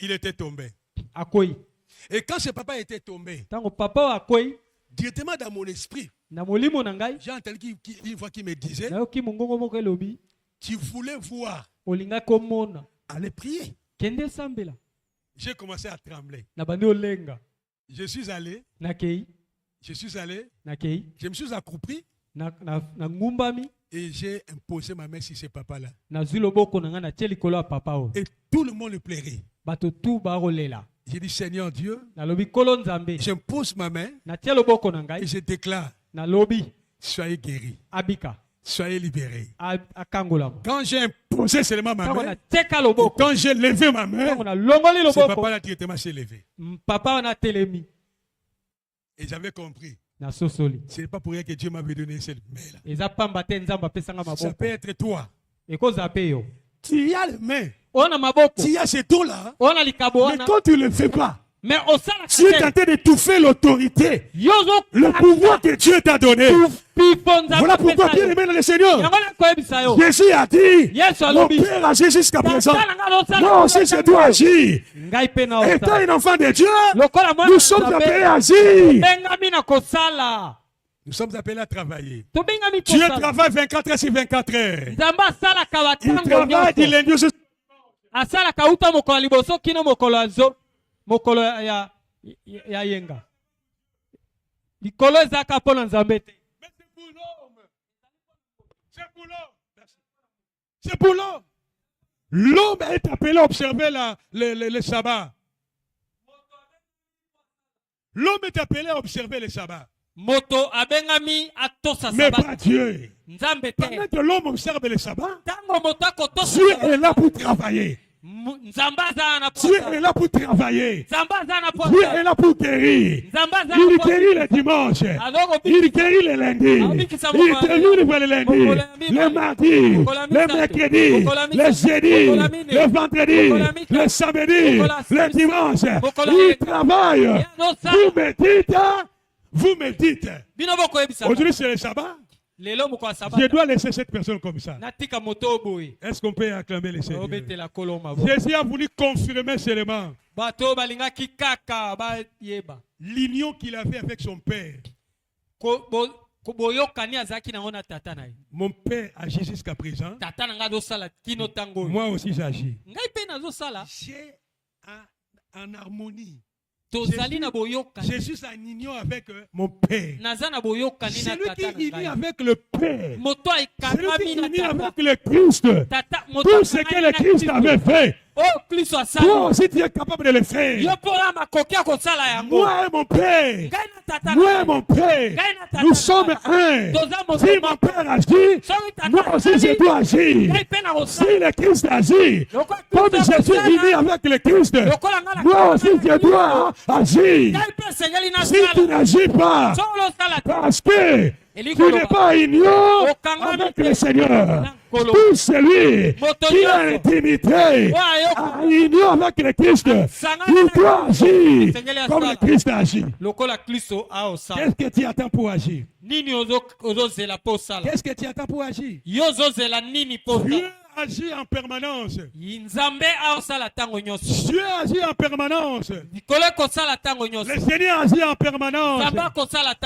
Il était tombé. Et quand ce papa était tombé, directement dans mon esprit, j'ai entendu une fois qu'il me disait, tu voulais voir, aller prier. J'ai commencé à trembler. Je suis allé, je me suis accroupi et j'ai imposé ma main sur ce papa-là. Et tout le monde le plairait. J'ai dit, Seigneur Dieu, j'impose ma main et je déclare, soyez guéris, soyez libérés. Quand j'ai imposé seulement ma main, quand j'ai levé ma main, ce papa-là directement s'est levé. Et j'avais compris. Ce n'est pas pour rien que Dieu m'avait donné cette main-là. Ça peut être toi. Tu as les mains. Tu as ces dos-là. Mais quand tu ne le fais pas, tu es tenté d'étouffer l'autorité, le pouvoir que Dieu t'a donné. Voilà pourquoi bien aimé dans le Seigneur, Jésus a dit, mon Père agit jusqu'à présent, moi aussi je dois agir. Étant un enfant de Dieu, nous sommes appelés à agir. Nous sommes appelés à travailler. Dieu travaille 24 heures sur 24 heures. Il travaille du lundi jusqu'à mokolo ya yenga likolo ezaka pona nzambe te. C'est pour l'homme. L'homme est appelé à observer le sabbat. L'homme est appelé à observer le sabbat. Moto abengami atosa mais pas Dieu. Pendant que l'homme observe le sabbat, Dieu est là pour travailler. Dieu est là pour travailler. Dieu est là pour guérir. Il guérit le dimanche. Il guérit le lundi. Il guérit le lundi, le mardi, le mercredi, le jeudi, le vendredi, le samedi, le dimanche. Il travaille. Vous me dites. Aujourd'hui c'est le sabbat. Je dois laisser cette personne comme ça. Est-ce qu'on peut acclamer le Seigneur? Jésus a voulu confirmer seulement l'union qu'il avait avec son Père. Mon Père agit jusqu'à présent. Moi aussi j'agis. J'ai en harmonie. Je suis en union avec mon Père. Celui qui unit avec le Père, celui qui unit avec le Christ, tout ce que le Christ avait fait, toi aussi tu es capable de le faire. Moi et mon Père, nous sommes un. Si mon Père agit, moi aussi je dois agir. Si le Christ agit, comme je suis uni avec le Christ, moi aussi je dois agir. Si tu n'agis pas, parce que tu n'es pas en union avec le Seigneur, tout celui qui a intimité, en union avec le Christ, il doit agir comme le Christ agit. Qu'est-ce que tu attends pour agir? Qu'est-ce que tu attends pour agir? Dieu agit en permanence. Dieu agit en permanence. Le Seigneur agit en permanence.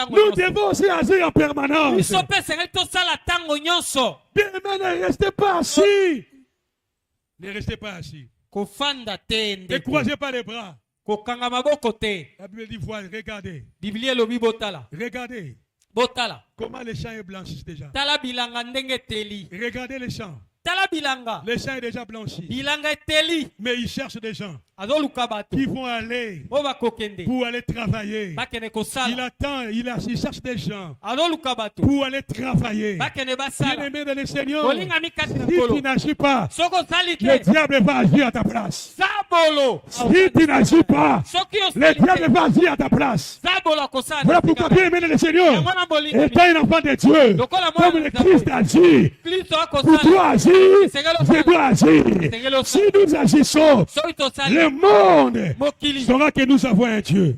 Nous devons aussi agir en permanence. Bien, mais ne restez pas assis. Ne restez pas assis. Ne croisez pas les bras. La Bible dit, voilà, regardez. Regardez. Comment les champs est blanchissent déjà. Regardez les champs. Le sang est déjà blanchi. Mais il cherche des gens qui vont aller pour aller travailler. Il cherche des gens pour aller travailler. Bien-aimé dans le Seigneur, si tu n'agis pas, le diable va agir à ta place. Si tu n'agis pas, le diable va agir à ta place. Voilà pourquoi, bien-aimé dans le Seigneur, étant un enfant de Dieu, comme le Christ agit, pour toi agir, je dois agir. Si nous agissons, le monde saura que nous avons un Dieu.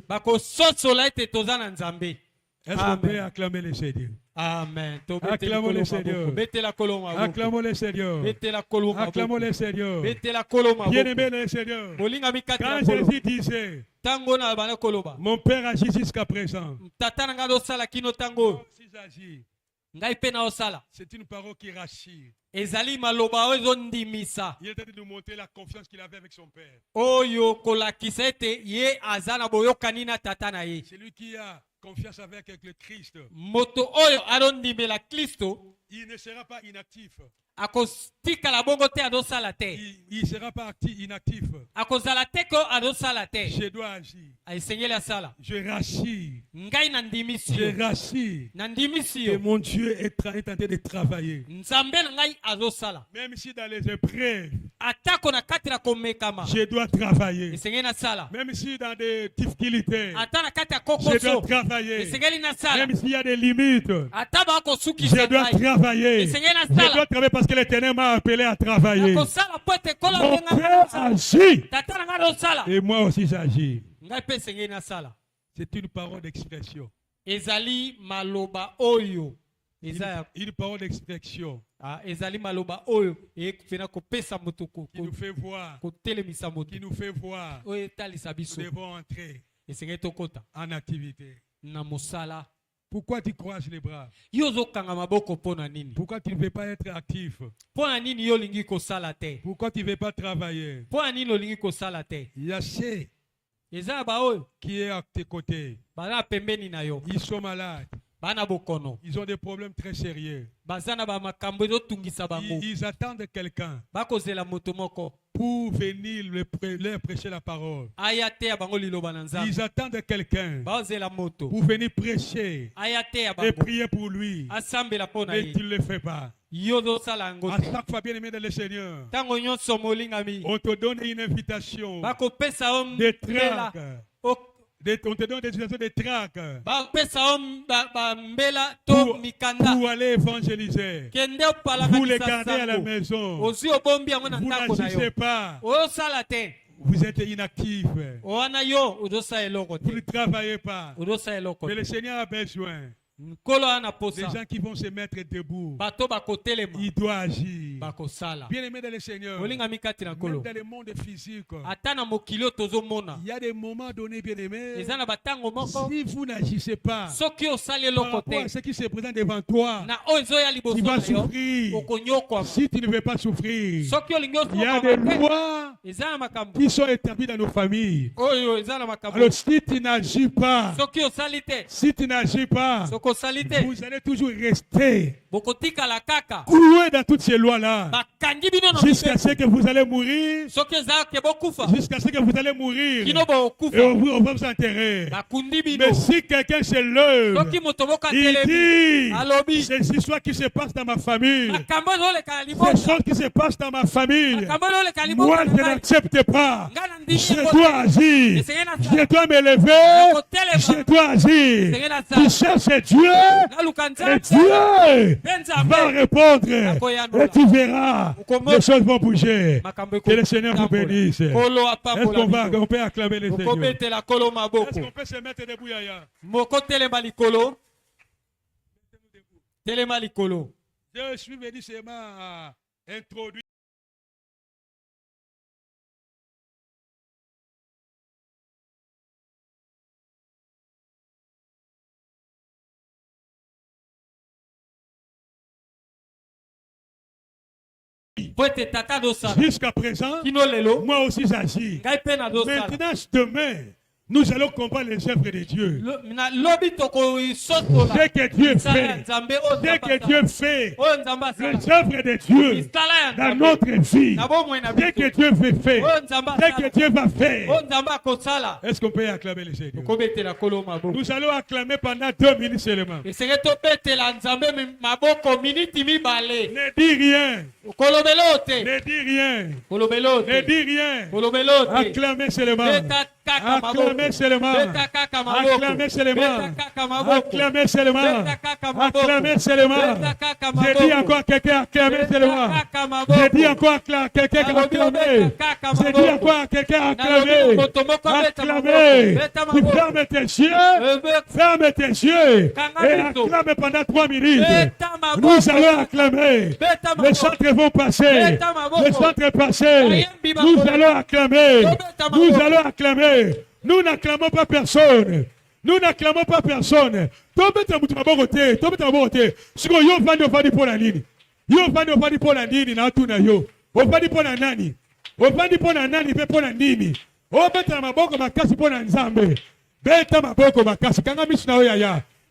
Est-ce qu'on peut acclamer le Seigneur? Amen. Acclamons le Seigneur. Acclamons le Seigneur. Acclamons le Seigneur. Bien-aimé le Seigneur. Quand Jésus disait, mon Père agit jusqu'à présent. C'est une parole qui rassure. Il est en train de nous montrer la confiance qu'il avait avec son Père. Celui qui a confiance avec le Christ, il ne sera pas inactif. Il ne sera pas inactif. Je dois agir. Je rassure. Je rassure que mon Dieu est en train de travailler. Même si dans les épreuves, je dois travailler. Même si dans des difficultés, je dois travailler. Même s'il y a des limites, je dois travailler. Je dois travailler parce que l'Éternel m'a appelé à travailler. Mon Père agit. Et moi aussi j'agis. C'est une parole d'expression. Une parole d'expression qui nous fait voir. Qui nous fait voir. Nous devons entrer en activité. Pourquoi tu croises les bras? Pourquoi tu ne veux pas être actif? Pourquoi tu ne veux pas travailler? Il y a ceux qui est à tes côtés. Ils sont malades. Ils ont des problèmes très sérieux. Ils attendent quelqu'un pour venir leur prêcher la parole. Ils attendent quelqu'un pour venir prêcher et prier pour lui. Mais tu ne le fais pas. À chaque fois, bien aimé dans le Seigneur, on te donne une invitation de traque. On te donne des situations de traque pour aller évangéliser. Vous les gardez à la maison. Vous n'agissez pas. Vous êtes inactifs. Vous ne travaillez pas. Mais le Seigneur a besoin des gens qui vont se mettre debout. Il doit agir. Bien aimé dans le Seigneur, même dans le monde physique, il y a des moments donnés, bien aimé, si vous n'agissez pas par rapport à ce qui se présente devant toi, tu vas souffrir. Si tu ne veux pas souffrir, il y a des lois qui sont établies dans nos familles. Alors si tu n'agis pas, vous allez toujours rester cloué dans toutes ces lois-là jusqu'à ce que vous allez mourir, jusqu'à ce que vous allez mourir et on va vous enterrer. Mais si quelqu'un se lève, il dit ces histoires qui se passent dans ma famille, ces choses qui se passent dans ma famille, moi je n'accepte pas. Je dois agir, je dois me lever, je dois agir. Tu cherches Dieu et Dieu va répondre et tu verras, les choses vont bouger. Que le Seigneur vous bénisse. Est-ce qu'on peut acclamer le Seigneur? Est-ce qu'on peut se mettre debout, Yaya? Je suis venu seulement à introduire. Jusqu'à présent, moi aussi j'agis. Maintenant, demain, nous allons comprendre les œuvres de Dieu. Dès que Dieu fait, les œuvres de Dieu dans notre vie, dès que Dieu veut faire, dès que Dieu va faire, est-ce qu'on peut acclamer le Seigneur? Nous allons acclamer pendant 2 minutes seulement. Ne dis rien. Ne dis rien. Ne dis rien. Acclamez seulement. Acclamez seulement. Acclamez seulement. Acclamez seulement. Acclamez seulement. J'ai dit encore quelqu'un acclamez seulement. J'ai dit encore quelqu'un acclamez. J'ai dit encore quelqu'un acclamez. Acclamez. Tu fermes tes yeux. Ferme tes yeux. Et acclame pendant 3 minutes. Nous allons acclamer. Les chantres vont passer. Les chantres passer. Nous allons acclamer. Nous allons acclamer. Nous n'acclamons pas personne. Nous n'acclamons pas personne.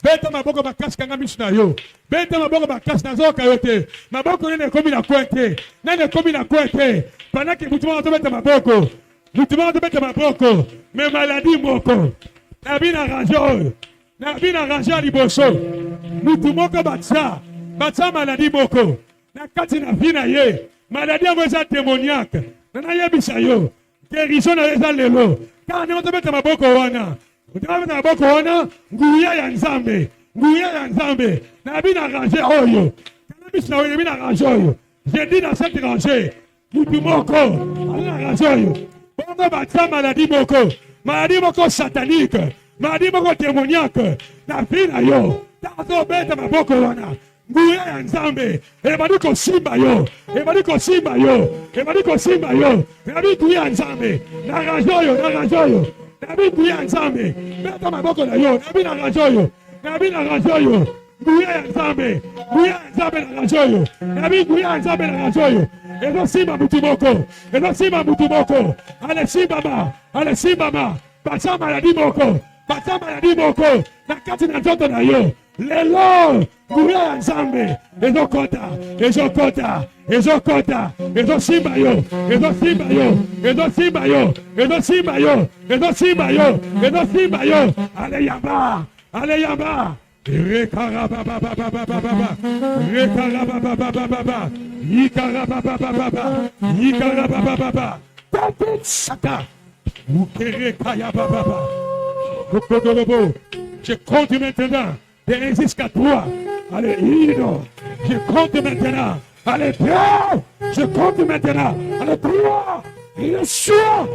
Beta maboko makasi kanga misu na yo. Beta maboko makasi na zoka yote. Maboko nene komi na kwete. Nene komi na kwete. Panaki mutuma wato beta maboko. Mutuma wato beta maboko. Me maladi moko. Nabina rajo. Nabina rajo liboso. Mutumoko batsa. Batsa maladi moko. Na kati na vina ye. Maladi yango eza démoniaque. Nana yebisa yo. Guérison na eza lelo. Kana wato beta maboko wana. Utamabeta maboko wana, nguya ya nzambe. Nguya ya nzambe. Na bina rangé oyo. Kanabis na oyo, bina rangé oyo. J'ai dit dans cette rangée, mutu moko, ala rangé oyo. Bongo batsa maladie moko. Maladie moko satanique. Maladie moko démoniaque. Na fina yo. Tazo beta maboko wana. Nguya ya nzambe. Ebadi ko simba yo. Ebadi ko simba yo. Ebadi ko simba yo. Ebadi nguya ya nzambe. Na rangé oyo, na rangé oyo. Nabi nguya nzambe. Beta maboko na yo. Nabi na rajoyo. Nabi na rajoyo. Nguya nzambe. Nguya nzambe na rajoyo. Nabi nguya nzambe na rajoyo. Ezo simba mutumoko. Ezo simba mutumoko. Ale simba ma. Ale simba ma. Basa maladi moko. Basa maladi moko. Na kati na nzoto na yo. Lelo. Nguya nzambe. Ezo kota. Ezo kota. Ezo kota. Ezo simba yo. Ezo simba yo. Ezo simba yo. Ezo simba yo. Ezo simba yo. Ezo simba yo. Ale yamba. Ale yamba. Rekarababababababa. Rekarabababababa. Yikarabababababa. Yikarababababa. Sata. Ukerekayabababa. Kokodorobo. Je compte maintenant. De 1 jusqu'à 3. Allez, Ido. Je compte maintenant. Allez, 3. Je compte maintenant. Allez, 3. Il est sûr.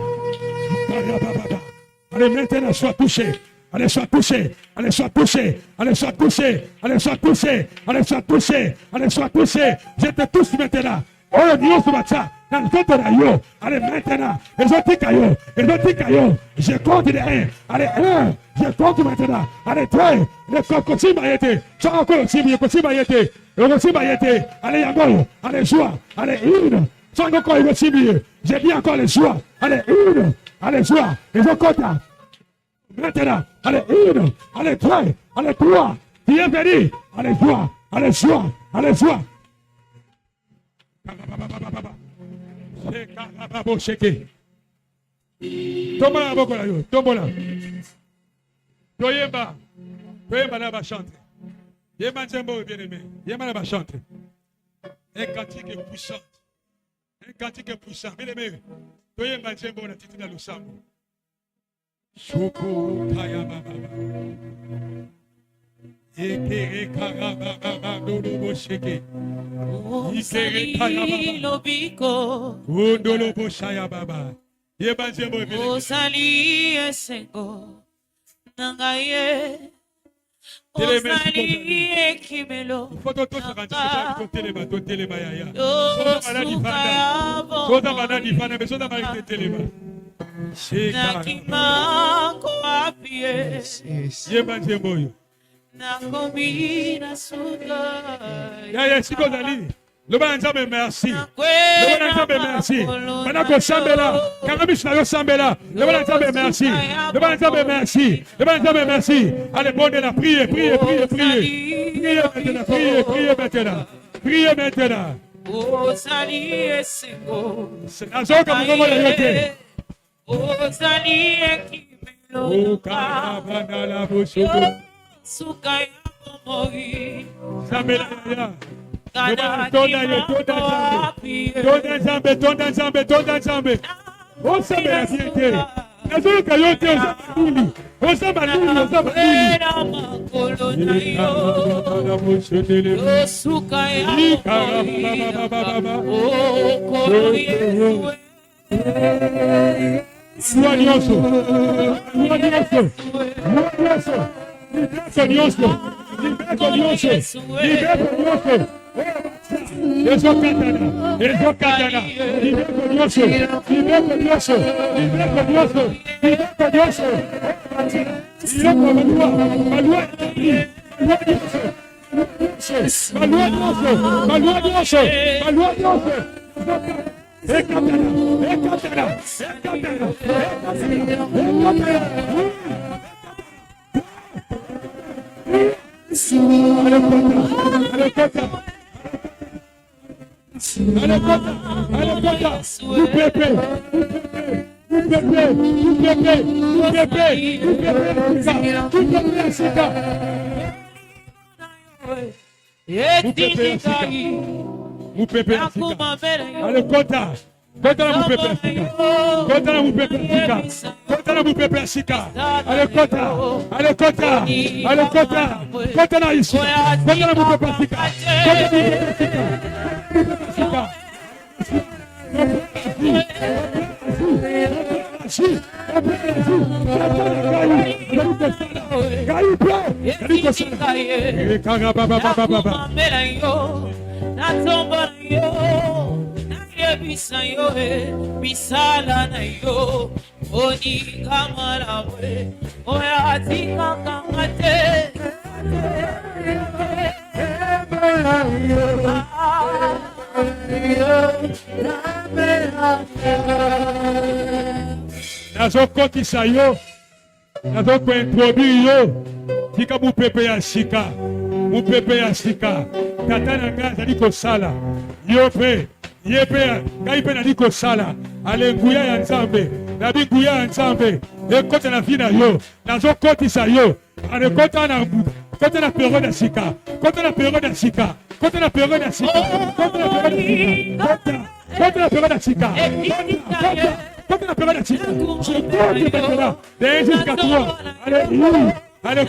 Allez, maintenant, sois touché. Allez, sois touché. Allez, sois touché. Allez, sois touché. Allez, sois touché. Allez, sois touché. Allez, sois touché. Je te touche maintenant. Oh, Dieu, c'est ça. Allez, maintenant. Exotica yo. Je compte de 1. Allez, 1. Je compte maintenant. Allez, 3. Le Kosimba yete. Ça encore Kosimba yete. Le Kosimba yete. Allez, Yango. Allez, joie. Allez, 1. Ça encore Kosimba. J'ai dit encore les joies. Allez, 1. Allez, joie. Exotica. Maintenant. Allez, 1. Allez, 3. Allez, 3. Bienvenue. Allez, joie. Allez, joie. Allez, joie. Tombola la boko la yo, tombola. Toyemba na ba chanter. Yemba nzembo bien aimé. Yemba na ba chanter. Un cantique puissant. Un cantique puissant. Bien aimé. Toyemba nzembo na titi na lusambo. Shoko kaya baba. Ekere kara baba dodo sheke. Ikere kaya baba. Ondolo boshaya baba. Osali esengo nangaye. Osali ekimelo. Nakima koapie. Nakomina suga. Ya sikodali. Le Banzambe, merci. Le Banzambe, merci. Manako Sambela. Karamisna Sambela. Le Banzambe, merci. Le Banzambe, merci. Le Banzambe, merci. Allez, bonne la priez, priez, priez, priez. Priez maintenant, priez, priez maintenant. Priez maintenant. C'est la zone comme vous l'avez. Sambela. Nazokotisa yo, nazokuintroduire yo, tika mupepe ya sika, mupepe ya sika, tata nanga zali kosala, yo pe, yepe, kaipe nali kosala, ale nguya ya nzambe, nabi nguya ya nzambe, ekota na vina yo, nazokotisa yo, ale kota na periode ya sika, kota na periode ya sika, kota na periode ya sika, kota na periode ya sika, kota na periode ya sika, Quand on appelle la chica, je compte maintenant. Des jusqu'à toi. Alléluia. Allez,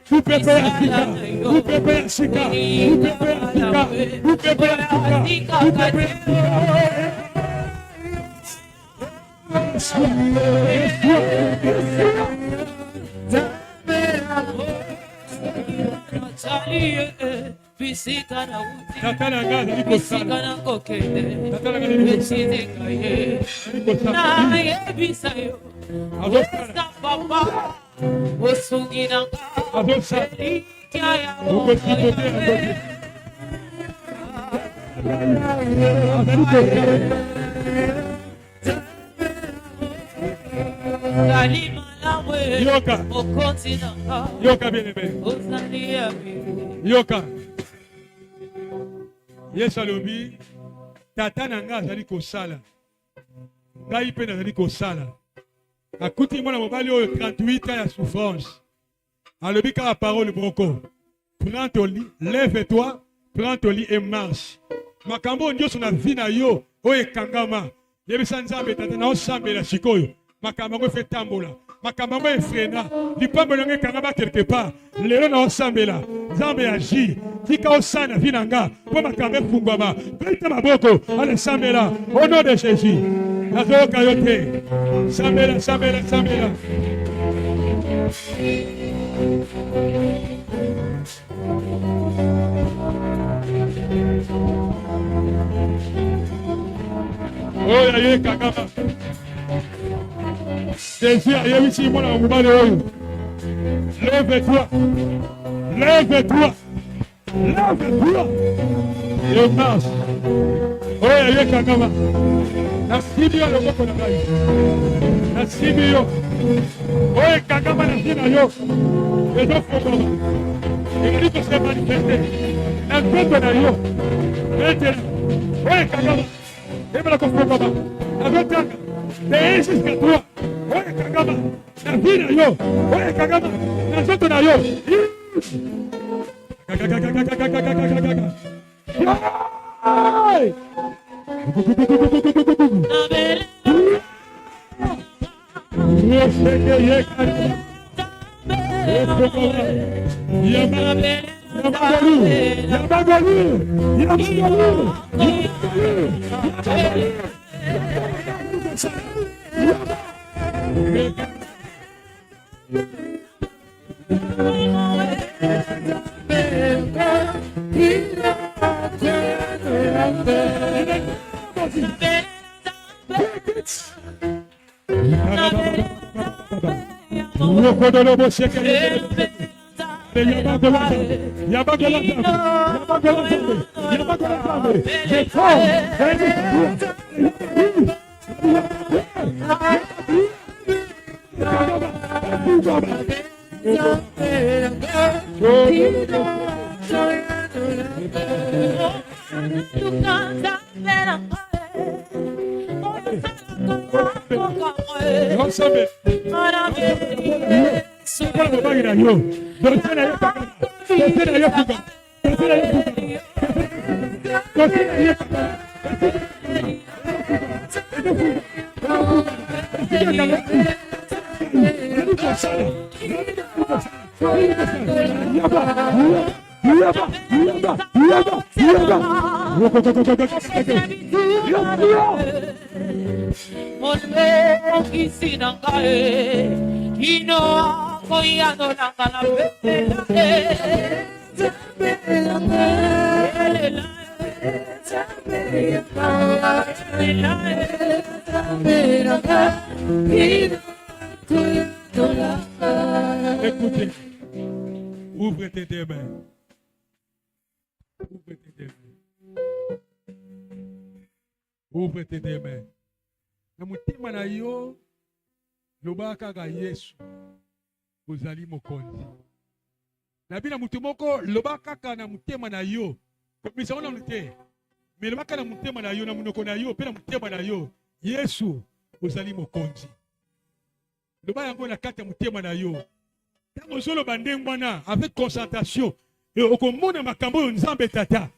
vous pépez la chica. Vous pépez la chica. Vous pépez la chica. Vous pépez la chica. Vous pépez la chica. Visika na uti, visika na kokende, visika ye, na ye bisayo, osa papa, osungi na ka, elikia ya oye, kalima la we, okonti na ka, yoka bien-aimé, osani ya bi, yoka. Yesu alobi tata nanga azali kosala ngai mpe nazali kosala akuti mwana mobali oyo 38 ans ya souffrance alobi kaka parole broko prends ton lit lève-toi prends ton lit et marche makambo nyonso na vi na yo oyo ekangama yebisa nzambe tata na osambela sikoyo makambo yango efe tambola makambo yango efrena lipambo yango ekangama quelque part lelo na osambela nzambe agi tika osana na vi na nga mpo makambo efungwama pete maboko ale sambela au nom de Jésus nazoyoka yo te sambela sambela sambela oyo ayo ekangama Jésus ayebisi mwana wa mobali oyo lève-toi lève-toi lève-toi Yo marche. Oye, ye kangama. Na sibio lo koko na ngai. Na sibio. Oye, kangama na sina yo. Ezo fokoma. Ekrito se manifeste. Na koto na yo. Ete. Oye, kangama. Ebra ko fokoma. Agotanga. De ese que tú. Oye, kangama. Na sina yo. Oye, kangama. Na soto na yo. Ay! Écoutez, ouvre tes mains. Ouvre tes mains. Ouvre tes mains. Na mutima na yo lobaka ga Yesu ozali mokonzi. Na bina mutu moko lobaka ka na mutima na yo komisa ona mute. Mais lobaka na mutima na yo na munoko na yo pe na mutima na yo Yesu ozali mokonzi. Loba yango na kati ya mutima na yo. Tango solo bandengwana avec concentration et okomona makambo nzambe tata.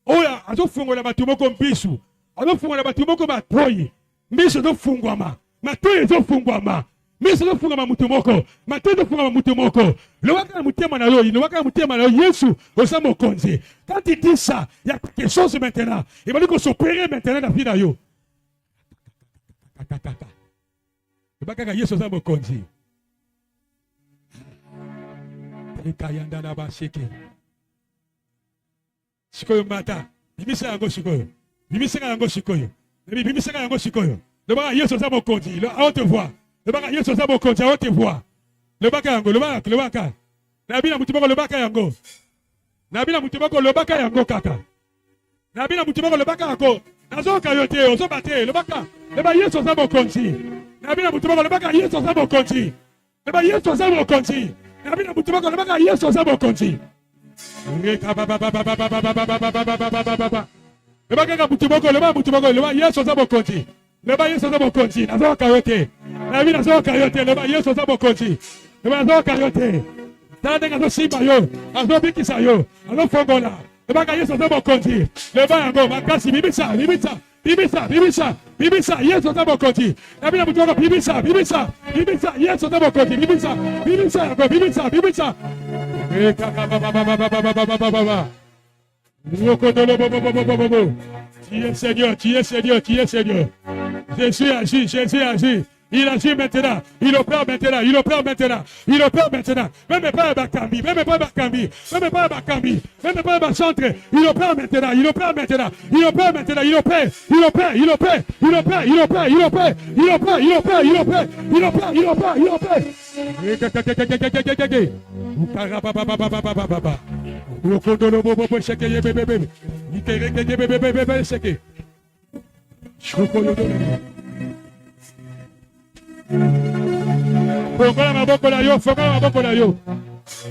Oya azofungola batu moko mbisu. Azofungola batu moko batoyi. Mbisu azofungwama. Matoyi azofungwama. Mbisu azofungwama mutu moko. Matoyi azofungwama mutu moko. Lobaka na mutima na yo, lobaka na mutima na yo Yesu oza mokonzi. Quand il dit ça, il y a quelque chose maintenant. Il va dire s'opérer maintenant dans la vie na yo. Lobaka na Yesu oza mokonzi. Kayanda na baseke. Sikoyo mata. Bimisa yango sikoyo. Bimisa yango sikoyo. Bimisa yango sikoyo. Le baka Yesu za mokonzi. Le haute voix. Le baka Yesu za mokonzi à haute voix. Le baka yango, le baka. Na bina mutimoko le baka yango. Na bina mutimoko le baka yango kaka. Na bina mutimoko le baka yango. Nazo kayote, ozo bate, le baka. Le baka Yesu za mokonzi. Na bina mutimoko le baka Yesu za mokonzi. Le baka Yesu za mokonzi. Nabina mutumako nabaka Yesu azabo konzi. Ngeka baba Lebaka mutumako leba Yesu azabo konzi. Leba Yesu azabo konzi. Nazo kayote. Nabina nazo kayote leba Yesu azabo konzi. Leba nazo kayote. Tande ngazo simba yo. Azo bikisa yo. Azo fongola. Lebaka Yesu azabo konzi. Leba yango makasi bibisa. Bibisa, Yesu azabo konzi. Nabina mutumako bibisa. Yesu azabo konzi. Bibisa. Tu es Seigneur. Jésus agit. Il agit maintenant. Il opère maintenant. Même pas Bakambi. Même pas centre. Il opère maintenant. Il opère.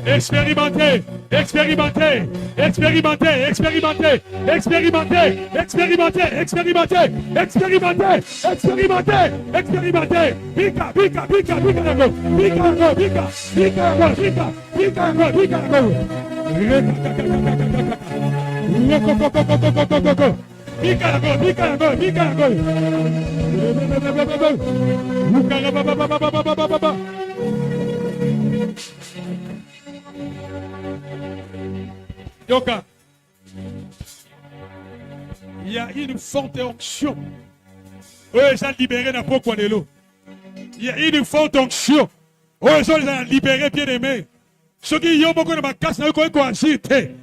Expérimentez, expérimentez, expérimentez, expérimentez, expérimentez, expérimentez, expérimentez, expérimentez, expérimentez, expérimentez. Bika, bika, bika, bika, bika, bika, bika, bika, bika, bika, bika, bika. Yoka, il y a une forte onction. Oui, ils ont libéré dans pourquoi de l'eau. Il y a une forte onction. Oui, ils ont libéré bien aimé. Ceux qui ont beaucoup de ma casse, ils ont quoi citer.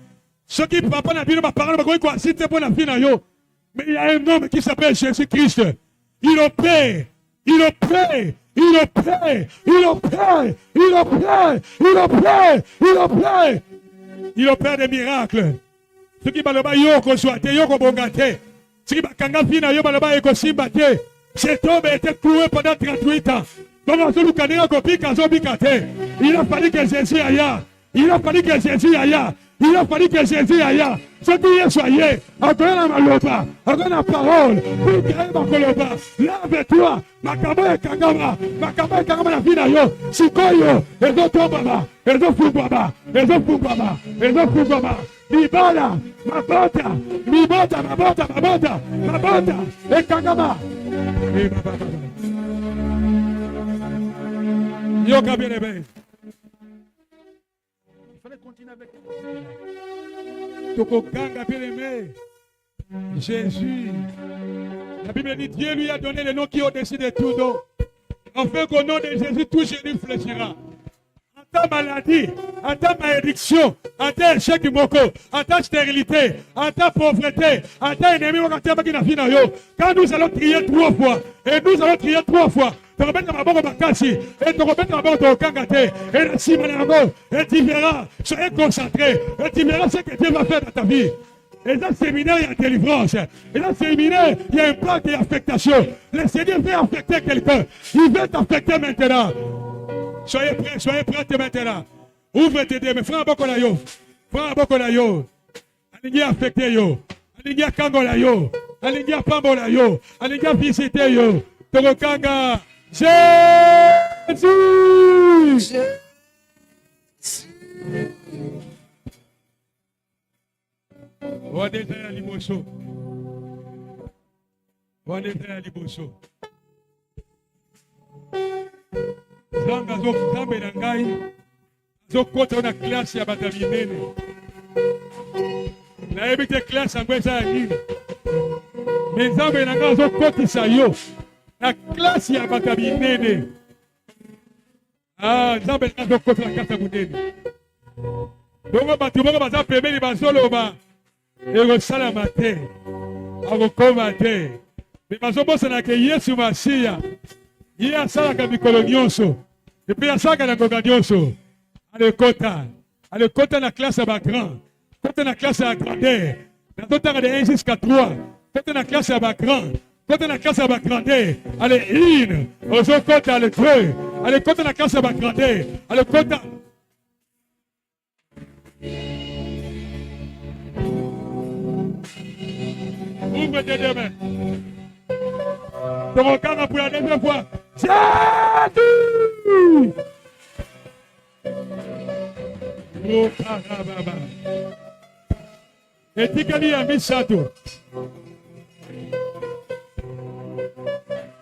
Ceux qui papa n'a pas de parole, ils ont quoi citer pour la fin. Mais il y a un homme qui s'appelle Jésus-Christ. Il opère, il opère. Il opère, il opère, il opère, il opère, il opère. Il opère des miracles. Ce qui m'a le bas yoko soite, yoko bongate. Ce qui m'a kanga fina yo m'a eko simbate. Cet homme a été cloué pendant 38 ans. Donc on se loue kanera kopi kazo bikate. Il a fallu que Jésus aille. Il a fallu que Jésus aille. Il a fallu que Jésus aille. Ce qui est soyez, encore la maloba, encore la parole, puis créer ma coloba, lave-toi, ma kama kangama la fina yo, sikoyo, et d'autres baba, et d'autres baba, et d'autres baba, et d'autres baba, Mibala, ma bota, ma bota, et kangama. Yoka bien aimé. Il fallait continuer avec Tokokanga bien aimé. Jésus. La Bible dit Dieu lui a donné le nom qui est au-dessus de tout nom. Afin qu'au nom de Jésus, tout genou fléchira. En ta maladie, en ta malédiction, en ta échec moko, en ta stérilité, en ta pauvreté, en ta ennemi, quand nous allons crier 3 fois, et nous allons crier 3 fois, tu remettras ma boca makasi, et tu remettras ma boca au kangate, et la simanango, et tu verras, soyez concentré, et tu verras ce que Dieu va faire dans ta vie. Et dans le séminaire, il y a délivrance. Et dans le séminaire, il y a un plan d'affectation. Le Seigneur veut affecter quelqu'un. Il veut t'affecter maintenant. Soyez prêts maintenant. Ouvre tes deux, mais frère Bokolayo. Frère Bokolayo. Alingi affecté yo. Alingi kangola yo. Alingi pambola yo. Alingi visité yo. Tokokanga. Jésus. Wadeta ya liboso. Wadeta ya liboso. Zanga zo kambe na ngai. Zo kota na classe ya bataminene. Na ebite classe angweza ya nini. Menzambe na ngai zo kotisa yo. Na classe ya bataminene. Ah, nzambe na zo kota na classe ya munene. Dongo batu bongo baza pembeni bazoloba. Ego salama te. Agokoma te. Me bazobosana ke Yesu Masiya. Ye asalaka mikolo nyonso. Epe asalaka na ngonga nyonso. Alekota na classe ya bagrand. Kota na classe ya grandeur. Na totanga de 1 jusqu'à 3. Kota na classe ya bagrand. Kota na classe ya bagrandeur. Ale 1. Ozo kota ale 2. Ale kota na classe ya bagrandeur. Ale kota. Ouvre tes deux mains. Ton regard pour la deuxième fois. Jésus! Oh, carababa. Et Tikali a mis ça tout.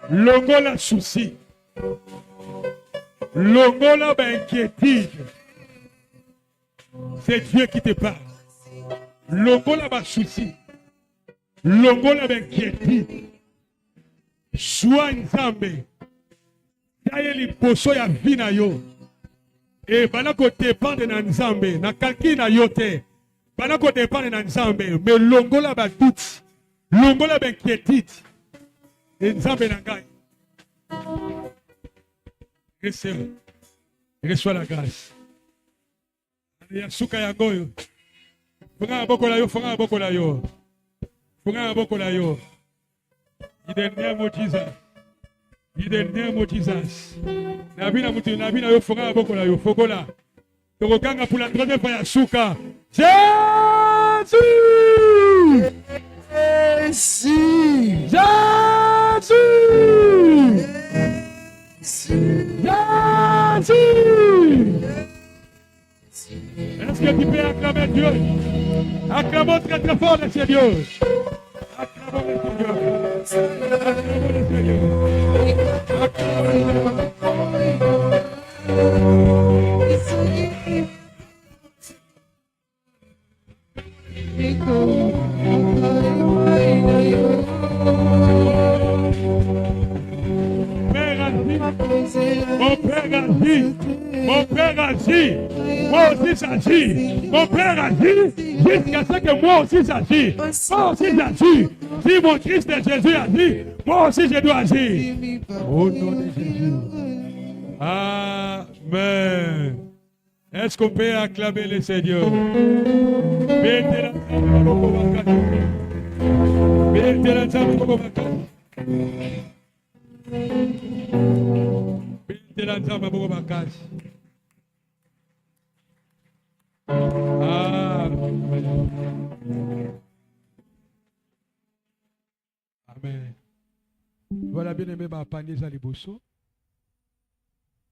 Longola souci. Longola inquiétude. C'est Dieu qui te parle. Longola souci. Longola inquiétude. Sois nzambe. Taye liposo ya vina yo. Et banako dépendre na nzambe. Na kalki na yo te. Banako dépendre na nzambe. Mais longola ba doute. Longola ba inquiétude. Et nzambe na ngai. Reçois la grâce. Ya suka ya goyo. Fanga bokola yo, fanga bokola yo. Fonga boko la yo. In the name of Jesus. In the name of Jesus. Nabina mutu nabina yo fonga boko la yo fokola. Tokokanga pour la troisième fois ya suka. Jésus! Jésus! Jésus! Est-ce que tu peux acclamer Dieu? Acclamons très très fort le Seigneur. Acclamons le Seigneur. Acclamons le Seigneur. Acclamons le Seigneur. Mon Père agit, mon Père agit, moi aussi j'agis, mon Père agit, jusqu'à ce que moi aussi j'agis, moi aussi j'agis. Si mon Christ Jésus agit, moi aussi je dois agir. Au nom de Jésus. Amen. Est-ce qu'on peut acclamer le Seigneur? Amen. Voilà, bien aimé, ma panier à liboso.